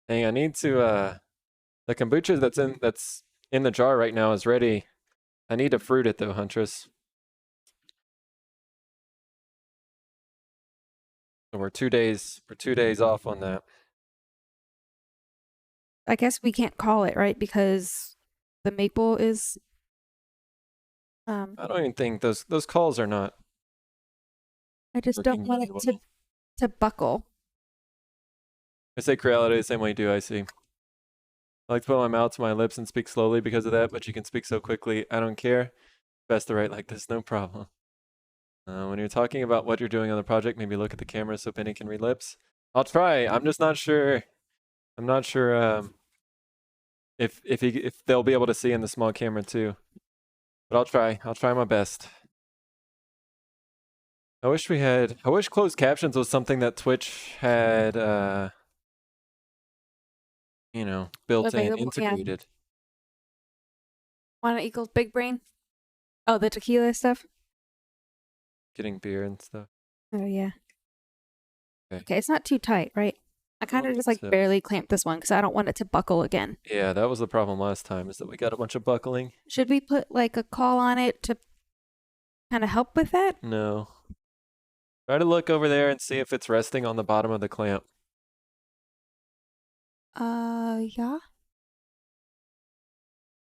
Dang, I need to the kombucha that's in the jar right now is ready. I need to fruit it though, Huntress. So we're 2 days off on that.
I guess we can't call it, right? Because the maple is
I don't even think those calls are not.
I just don't
working
want it
really well.
to buckle.
I say creolity the same way you do, I see. I like to put my mouth to my lips and speak slowly because of that, but you can speak so quickly. I don't care. Best to write like this, no problem. When you're talking about what you're doing on the project, maybe look at the camera so Penny can read lips. I'll try. I'm just not sure. I'm not sure if they'll be able to see in the small camera too. But I'll try. I'll try my best. I wish closed captions was something that Twitch had built in,
Available, yeah.
integrated.
Wanna equals big brain? Oh, the tequila stuff?
Getting beer and stuff.
Oh yeah.
Okay.
Okay, it's not too tight, right? I kind of just like
so-
barely clamped this one because I don't want it to buckle again.
Yeah, that was the problem last time, is that we got a bunch of buckling.
Should we put like a call on it to kind of help with that?
No. Try to look over there and see if it's resting on the bottom of the clamp.
Yeah.
I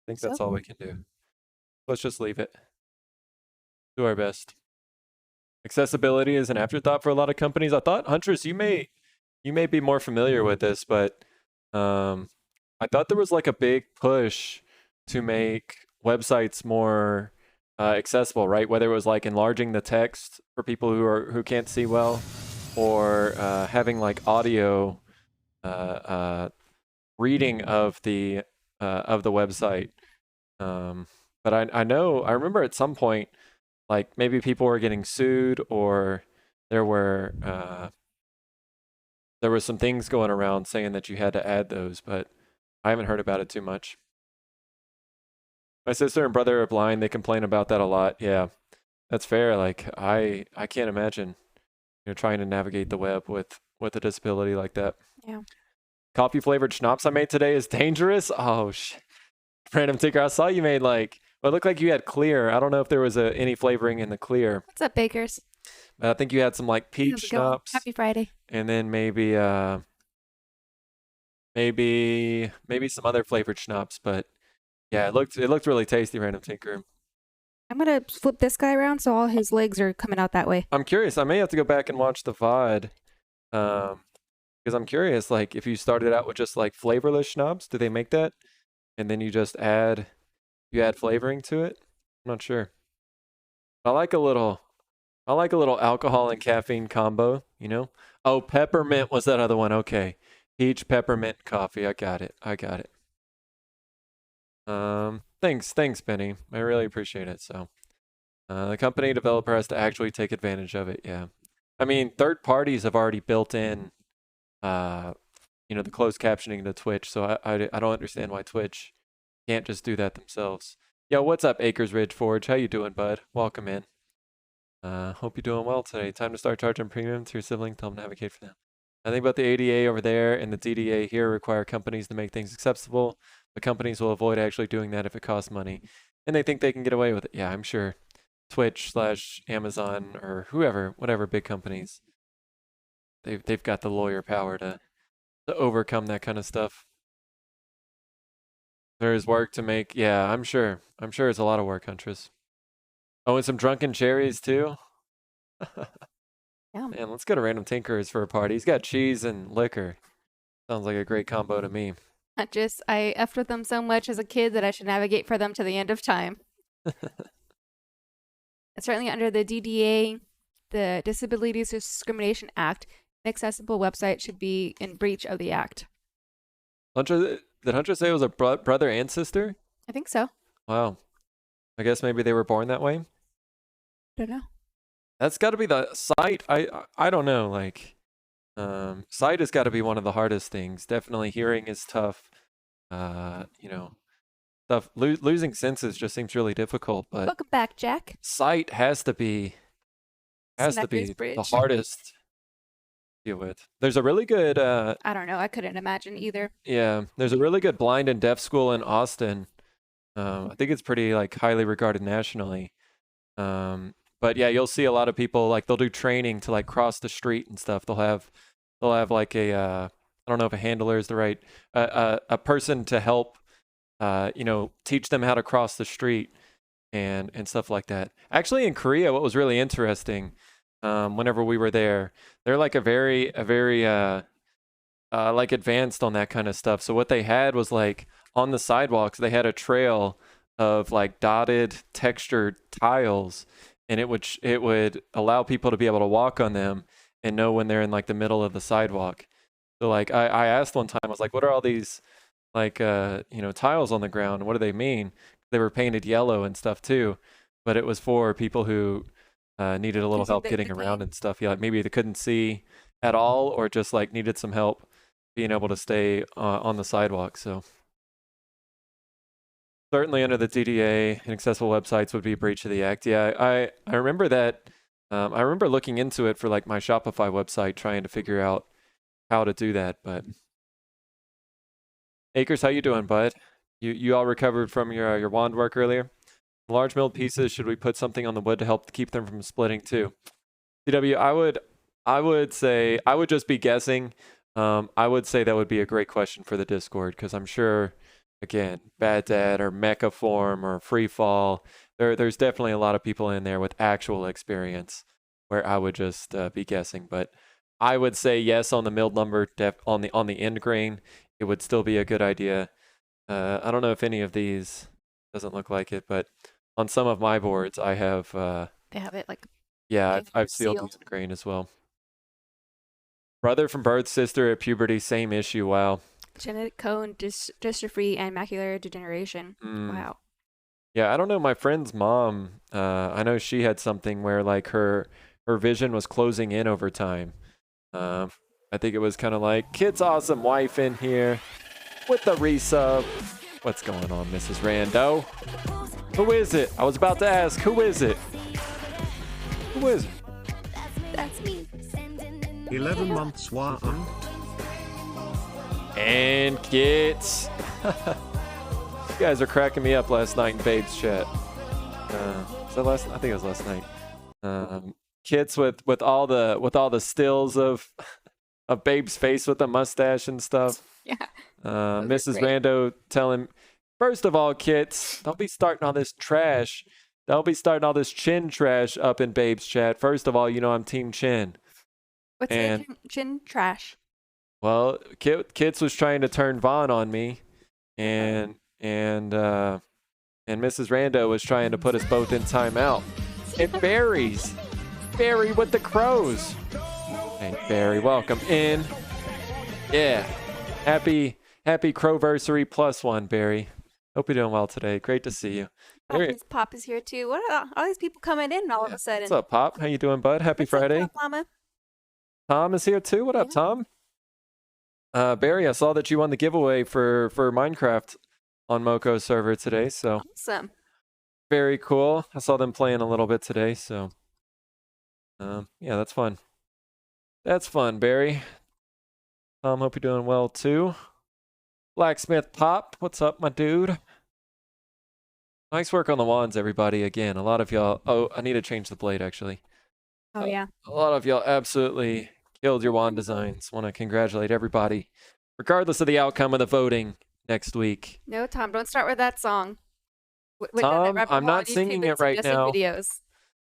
think
So?
that's all we can do. Let's just leave it. Do our best. Accessibility is an afterthought for a lot of companies. I thought, Huntress, you may be more familiar with this, but I thought there was like a big push to make websites more accessible, right? Whether it was like enlarging the text for people who can't see well, or having like audio reading of the website. But I remember at some point, like maybe people were getting sued, or there were some things going around saying that you had to add those, but I haven't heard about it too much. My sister and brother are blind. They complain about that a lot. Yeah, that's fair. Like I can't imagine, trying to navigate the web with a disability like that.
Yeah.
Coffee flavored schnapps I made today is dangerous. Oh Random Tinker, I saw you made like, well, it looked like you had clear. I don't know if there was any flavoring in the clear.
What's up, bakers?
But I think you had some like peach
How's it going?
schnapps,
Happy Friday.
and then maybe some other flavored schnapps. But yeah, it looked really tasty, Random Tinker.
I'm gonna flip this guy around so all his legs are coming out that way.
I'm curious. I may have to go back and watch the VOD, because I'm curious. Like, if you started out with just like flavorless schnapps, do they make that, and then you just add flavoring to it? I'm not sure. I like a little alcohol and caffeine combo. Oh, peppermint was that other one. Okay, peach peppermint coffee. I got it. Thanks, Benny. I really appreciate it. So, the company developer has to actually take advantage of it. Yeah, I mean, third parties have already built in, the closed captioning to Twitch. So I don't understand why Twitch can't just do that themselves. Yo, what's up, Acres Ridge Forge? How you doing, bud? Welcome in. Hope you're doing well today. Time to start charging premium to your sibling. Tell them to advocate for them. I think about the ADA over there and the DDA here require companies to make things accessible, but companies will avoid actually doing that if it costs money, and they think they can get away with it. Yeah, I'm sure. Twitch/Amazon or whatever big companies, they've got the lawyer power to overcome that kind of stuff. There is work to make. Yeah, I'm sure it's a lot of work, Huntress. Oh, and some drunken cherries too.
Yeah.
Man, let's go to Random Tinkers for a party. He's got cheese and liquor. Sounds like a great combo to me.
I effed with them so much as a kid that I should navigate for them to the end of time. Certainly under the DDA, the Disabilities Discrimination Act, an accessible website should be in breach of the act.
Did Huntress say it was a brother and sister?
I think so.
Wow. I guess maybe they were born that way.
Don't know.
That's got to be the sight. I don't know. Like, sight has got to be one of the hardest things. Definitely, hearing is tough. Stuff. Losing senses just seems really difficult. But
Welcome back, Jack.
sight has to be
Snacker's
the
Bridge.
hardest to deal with. There's a really good.
I don't know. I couldn't imagine either.
Yeah, there's a really good blind and deaf school in Austin. I think it's pretty like highly regarded nationally. But But yeah, you'll see a lot of people like they'll do training to like cross the street and stuff. They'll have like a I don't know if a handler is the right a person to help teach them how to cross the street and stuff like that. Actually, in Korea, what was really interesting, whenever we were there, they're like a very like advanced on that kind of stuff. So what they had was like on the sidewalks, they had a trail of like dotted textured tiles, and it would allow people to be able to walk on them and know when they're in like the middle of the sidewalk. So like I asked one time, I was like, what are all these like tiles on the ground? What do they mean? They were painted yellow and stuff too, but it was for people who needed a little
Using
help
the
getting
cane.
around and stuff. Yeah, like maybe they couldn't see at all, or just like needed some help being able to stay on the sidewalk. So certainly under the DDA, inaccessible websites would be a breach of the act. Yeah, I remember that. I remember looking into it for like my Shopify website, trying to figure out how to do that. But Akers, how you doing, bud? You all recovered from your wand work earlier? Large milled pieces, should we put something on the wood to help keep them from splitting too? CW, I would say I would just be guessing. I would say that would be a great question for the Discord, because I'm sure, again, Bad Dad or Mecha Form or Free Fall, there's definitely a lot of people in there with actual experience where I would just be guessing. But I would say yes on the milled lumber, on the end grain, it would still be a good idea. I don't know if any of these, doesn't look like it, but on some of my boards, I have,
They have it like
yeah,
Okay,
I've sealed
sealed.
these in grain as well. Brother from birth, sister at puberty, same issue. Wow.
Genetic cone dystrophy and macular degeneration.
Mm.
Wow.
Yeah, I don't know. My friend's mom, I know she had something where like her vision was closing in over time. I think it was kind of like, kid's awesome wife in here with the resub. What's going on, Mrs. Rando? Who is it? I was about to ask, who is it? Who is it?
that's me.
11 months wah.
And kids. You guys are cracking me up last night in Babe's chat. Was that last? I think it was last night. Kids with all the stills of Babe's face with the mustache and stuff.
Yeah.
Mrs.
great.
Rando telling, first of all, kids, don't be starting all this trash. Don't be starting all this chin trash up in Babe's chat. First of all, I'm Team Chin.
What's
And-
the chin trash?
Well, Kits was trying to turn Vaughn on me, and Mrs. Rando was trying to put us both in timeout. And Barry with the crows. Hey, Barry, welcome in. Yeah, happy Crowversary +1, Barry. Hope you're doing well today. Great to see you. Barry,
Pop is here too. What are all these people coming in all of a sudden?
what's up, Pop? How you doing, bud? Happy
What's up,
Friday.
Pop Llama?
Tom is here too. What up,
Yeah.
Tom? Barry, I saw that you won the giveaway for Minecraft on Moko's server today, so
Awesome.
very cool. I saw them playing a little bit today, so yeah, that's fun. That's fun, Barry. Tom, hope you're doing well too. Blacksmith Pop, what's up, my dude? Nice work on the wands, everybody. Again, a lot of y'all. Oh, I need to change the blade actually.
Oh yeah.
A lot of y'all absolutely killed your wand designs. Want to congratulate everybody, regardless of the outcome of the voting next week.
No, Tom, don't start with that song.
Tom, I'm not singing it right now.
Videos.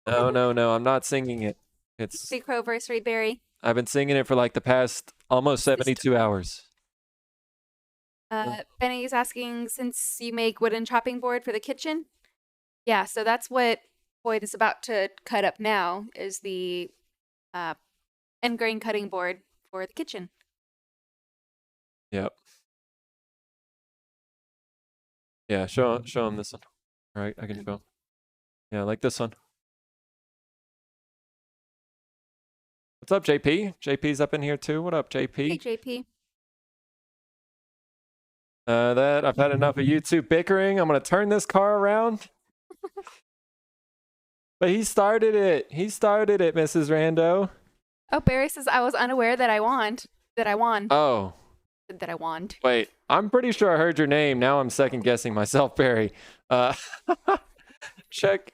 No, I'm not singing it. It's
See Crowversary Berry.
I've been singing it for like the past almost 72 hours.
Benny's asking, since you make wooden chopping board for the kitchen.
Yeah, so that's what Boyd is about to cut up now, is the
End grain cutting board for the kitchen.
Yep. Yeah, show him this one. All right, I can go. Yeah, like this one. What's up, JP? JP's up in here too. What up, JP?
Hey, JP.
That I've had enough of you two bickering. I'm gonna turn this car around. But he started it. Mrs. Rando.
Oh, Barry says I was unaware that I won.
Oh,
That I won.
wait. I'm pretty sure I heard your name. Now I'm second guessing myself, Barry. Check.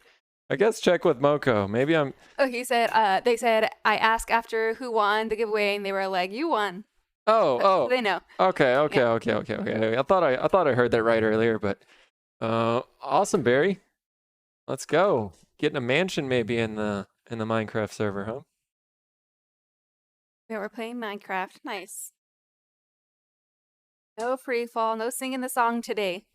I guess check with Moko. Maybe I'm.
Oh, he said, they said, I asked after who won the giveaway, and they were like, you won.
Oh,
So
oh.
they know.
Okay.
Yeah.
I thought I heard that right earlier, but awesome, Barry. Let's go. Getting a mansion maybe in the Minecraft server, huh?
Yeah, we're playing Minecraft. Nice. No free fall, no singing the song today.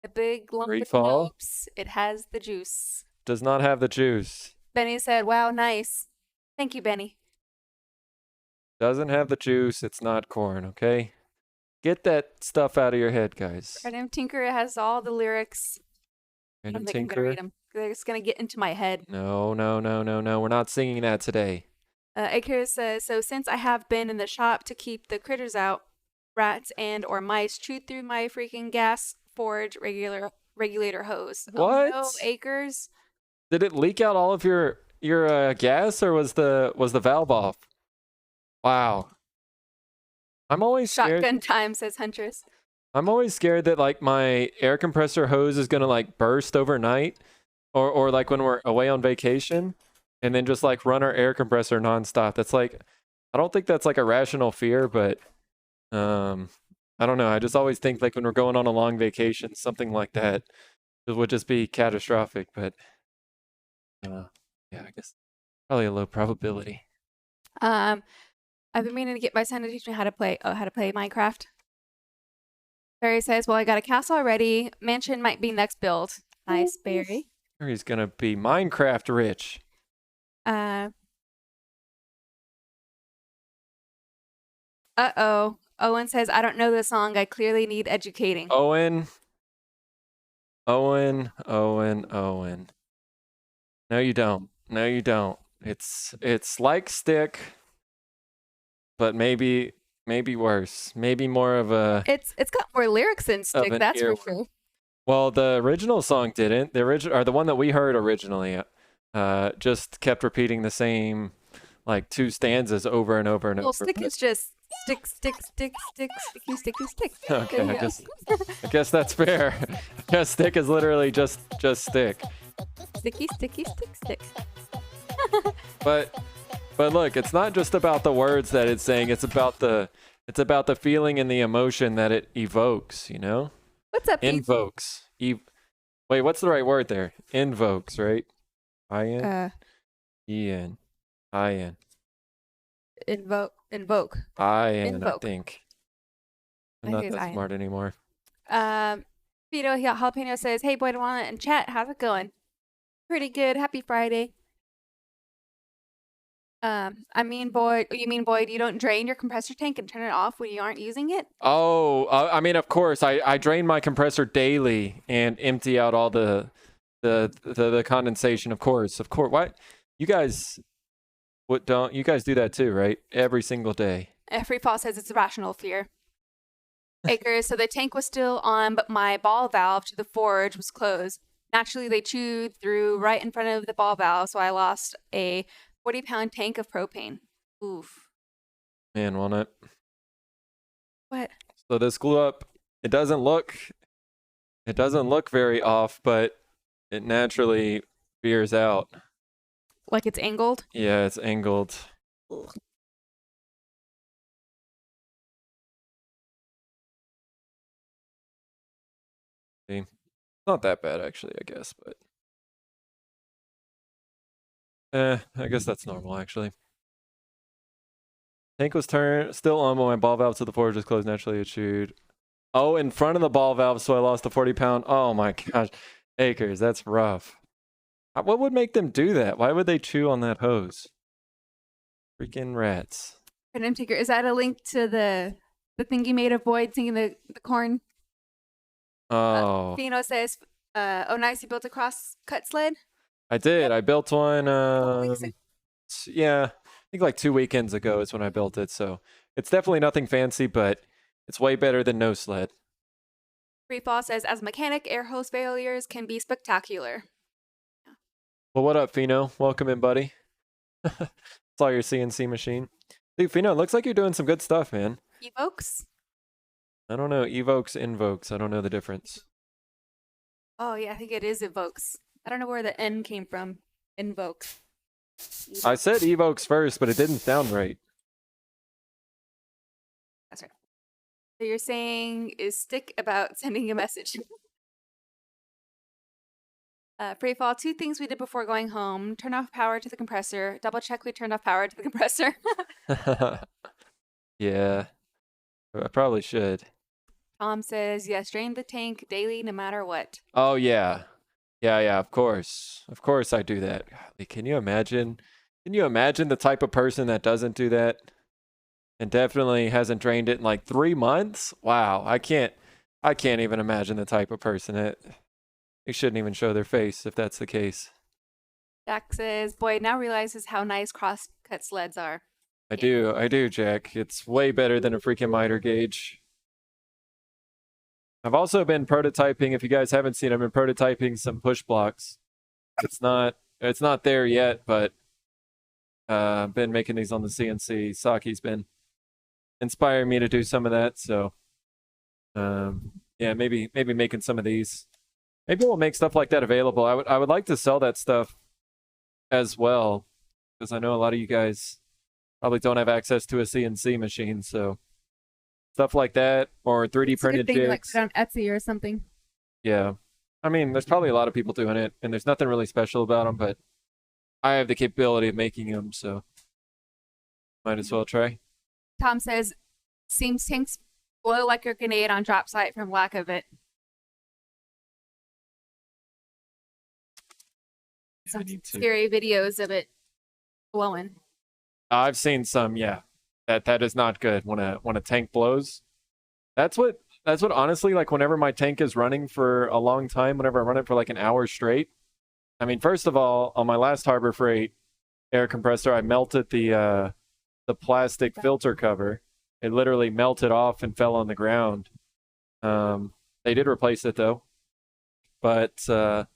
A big lump
Free
with
fall?
notes. It has the juice.
Does not have the juice.
Benny said, wow, nice. Thank you, Benny.
Doesn't have the juice. It's not corn, okay? Get that stuff out of your head, guys.
Random Tinker has all the lyrics. I
Random
don't think I'm gonna
Tinker.
read them. They're just gonna get into my head.
No. We're not singing that today.
Akira says, so since I have been in the shop to keep the critters out, rats and or mice chewed through my freaking gas forge regulator hose.
What?
Oh, no, Acres.
Did it leak out all of your gas, or was the valve off? Wow. I'm always scared.
Shotgun time, says Huntress.
I'm always scared that like my air compressor hose is gonna like burst overnight, or like when we're away on vacation, and then just like run our air compressor nonstop. That's like, I don't think that's like a rational fear, but I don't know. I just always think like when we're going on a long vacation, something like that it would just be catastrophic. But yeah, I guess probably a low probability.
I've been meaning to get my son to teach me how to play Minecraft. Barry says, well, I got a castle already. Mansion might be next build. Nice, Barry.
He's gonna be Minecraft rich.
Uh-oh. Owen says, I don't know the song. I clearly need educating.
Owen. No, you don't. It's like Stick, but maybe worse. Maybe more of a.
It's got more lyrics than Stick,
an
that's for
earworm.
sure.
Well, the original song didn't. The original, or the one that we heard originally, just kept repeating the same, like 2 stanzas over and over and
Well,
over.
Stick is just stick, sticky, stick.
Okay,
There you
I
go.
guess that's fair. I guess Stick is literally just Stick.
Sticky, stick.
But look, it's not just about the words that it's saying. It's about the feeling and the emotion that it evokes. You know.
What's up, Pete?
Invokes. Wait, what's the right word there? Invokes, right? I-N? E-N. I-N.
Invoke.
I-N, I
Invoke.
think. I'm
I
not
think it's
that
I-N.
smart anymore.
Vito Jalapeno says, hey, Boyd Walnut and chat, how's it going? Pretty good. Happy Friday. You mean, Boyd, you don't drain your compressor tank and turn it off when you aren't using it?
Oh, I mean, of course, I drain my compressor daily and empty out all the condensation. Of course. Why? You guys, don't you guys do that too, right? Every single day.
Free Fall says it's a rational fear. Acres, so the tank was still on, but my ball valve to the forge was closed. Naturally, they chewed through right in front of the ball valve, so I lost a 40-pound tank of propane. Oof.
Man, Walnut.
What?
So this glue up, it doesn't look very off, but it naturally veers out.
Like it's angled?
Yeah, it's angled.
Ugh.
See, not that bad actually, I guess, but I guess that's normal actually. Tank was still on when my ball valve to the forge was closed. Naturally, it chewed. Oh, in front of the ball valve, so I lost the 40-pound. Oh my gosh, Acres, that's rough. What would make them do that? Why would they chew on that hose? Freaking rats.
Random Tinker, is that a link to the thing you made of Boyd singing the corn?
Oh,
Fino says, oh nice, you built a cross-cut sled?
I did. I built one.
weeks ago.
Yeah, I think like 2 weekends ago is when I built it. So it's definitely nothing fancy, but it's way better than no sled.
Free Fall says, as a mechanic, air hose failures can be spectacular.
Well, what up, Fino? Welcome in, buddy. Saw your CNC machine. Dude, Fino, it looks like you're doing some good stuff, man.
Evokes?
I don't know. Evokes, invokes. I don't know the difference.
Oh yeah, I think it is evokes. I don't know where the N came from. Invoke.
I said evokes first, but it didn't sound right.
That's right. So you're saying is stick about sending a message. Freefall, 2 things we did before going home. Turn off power to the compressor. Double check we turned off power to the compressor.
Yeah, I probably should.
Tom says, yes, drain the tank daily no matter what.
Oh yeah, yeah. Of course I do that. Golly, can you imagine? Can you imagine the type of person that doesn't do that, and definitely hasn't drained it in like 3 months? Wow, I can't even imagine the type of person that they shouldn't even show their face if that's the case.
Jack says, Boyd now realizes how nice cross-cut sleds are.
I do, Jack. It's way better than a freaking miter gauge. I've also been prototyping, if you guys haven't seen, I've been prototyping some push blocks. It's not there yet, but I've been making these on the CNC. Saki's been inspiring me to do some of that, so yeah, maybe making some of these. Maybe we'll make stuff like that available. I would like to sell that stuff as well, because I know a lot of you guys probably don't have access to a CNC machine, so stuff like that, or 3D
It's a
printed
good thing to, like,
jigs.
put on Etsy or something.
Yeah. I mean, there's probably a lot of people doing it, and there's nothing really special about them, but I have the capability of making them, so might as well try.
Tom says, seems tanks blow like a grenade on drop site from lack of it.
I need to.
Scary videos of it blowing.
I've seen some, yeah. That is not good when a tank blows. That's what honestly, like, whenever my tank is running for a long time, whenever I run it for like an hour straight. I mean, first of all, on my last Harbor Freight air compressor, I melted the plastic filter cover. It literally melted off and fell on the ground. They did replace it though. But there's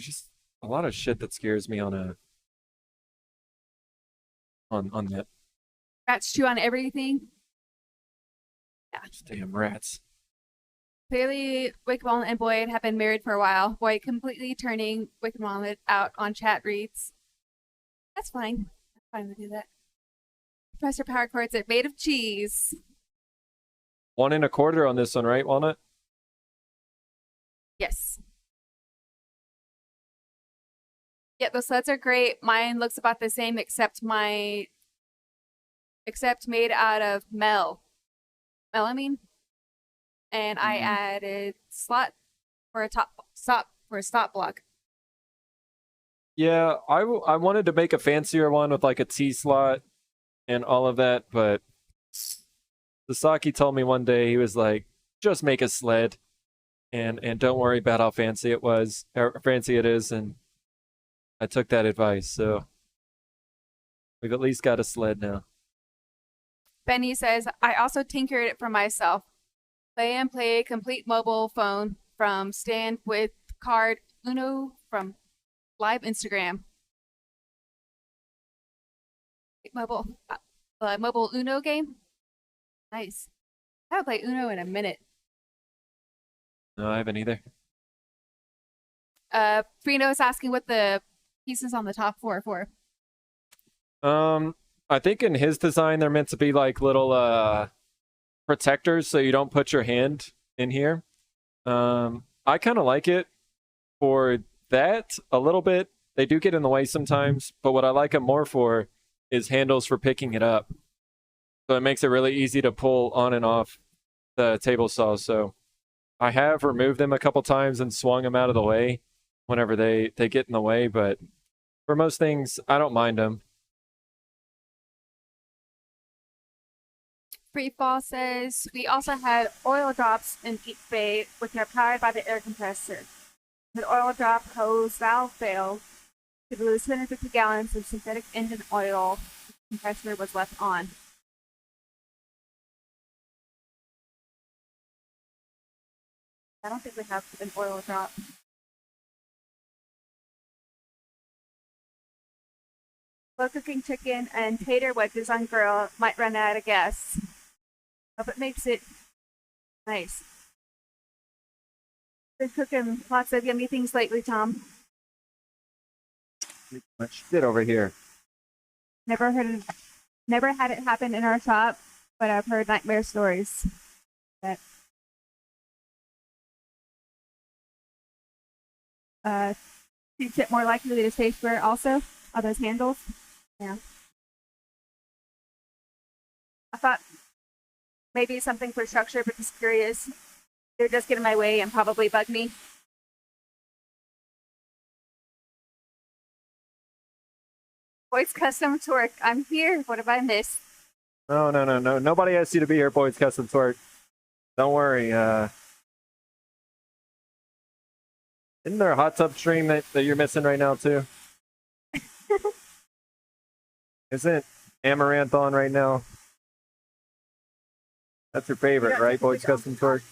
just a lot of shit that scares me on that.
Rats chew on everything.
Damn rats.
Clearly, Wicked Walnut and Boyd have been married for a while. Boyd completely turning Wicked Walnut out on chat reads. That's fine. That's fine to do that. Compressor power cords are made of cheese.
1 1/4 on this one, right, Walnut?
Yes. Yeah, those sleds are great. Mine looks about the same, except made out of melamine. And I added slot for a stop block.
Yeah, I wanted to make a fancier one with like a T slot and all of that, but Sasaki told me one day, he was like, just make a sled and don't worry about how fancy it was, or fancy it is, and I took that advice, so we've at least got a sled now.
Benny says, I also tinkered it for myself. Play complete mobile phone from stand with card Uno from live Instagram. Mobile Uno game. Nice. I haven't played Uno in a minute.
No, I haven't either.
Frino is asking what the pieces on the top for.
I think in his design they're meant to be like little protectors, so you don't put your hand in here. I kind of like it for that a little bit. They do get in the way sometimes, but what I like them more for is handles for picking it up. So it makes it really easy to pull on and off the table saw. So I have removed them a couple times and swung them out of the way whenever they get in the way, but for most things, I don't mind them.
Freefall says, we also had oil drops in each bay, which are powered by the air compressor. The oil drop hose valve failed to lose 250 gallons of synthetic engine oil. The compressor was left on. I don't think we have an oil drop. Slow cooking chicken and tater wedges on grill might run out of gas. Hope it makes it nice.
Been cooking lots of yummy things lately, Tom.
Much shit over here.
Never had it happen in our shop, but I've heard nightmare stories. That seems it more likely to stay square also. All those handles. Yeah. I thought maybe something for structure, but just curious. They're just get in my way and probably bug me. Boyd's Custom Torque. I'm here. What have I missed?
No. Nobody asked you to be here, Boyd's Custom Torque. Don't worry. Isn't there a hot tub stream that you're missing right now too? Isn't Amaranth on right now? That's your favorite, right? Boyd's Custom Torque.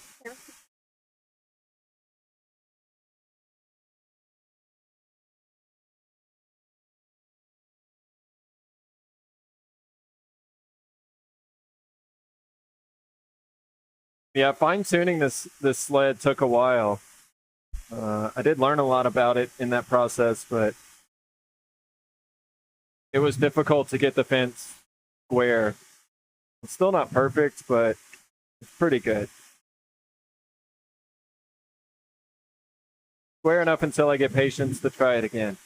Yeah, fine-tuning this sled took a while. I did learn a lot about it in that process, but it was difficult to get the fence square. It's still not perfect, but it's pretty good. Square enough until I get patience to try it again.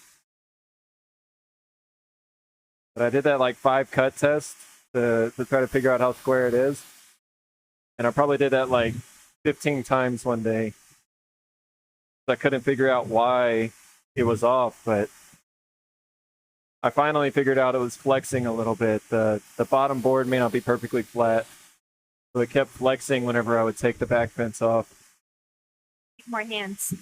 But I did that like 5-cut test to try to figure out how square it is. And I probably did that like 15 times one day. I couldn't figure out why it was off, but I finally figured out it was flexing a little bit. The bottom board may not be perfectly flat, so it kept flexing whenever I would take the back fence off.
More hands.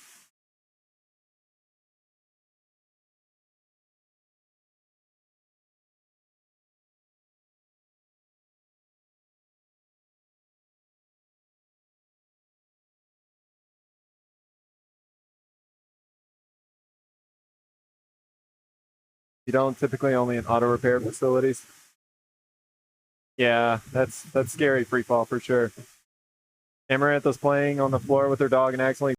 You don't typically only in auto repair facilities. Yeah, that's scary free fall for sure. Amaranth was playing on the floor with her dog and accidentally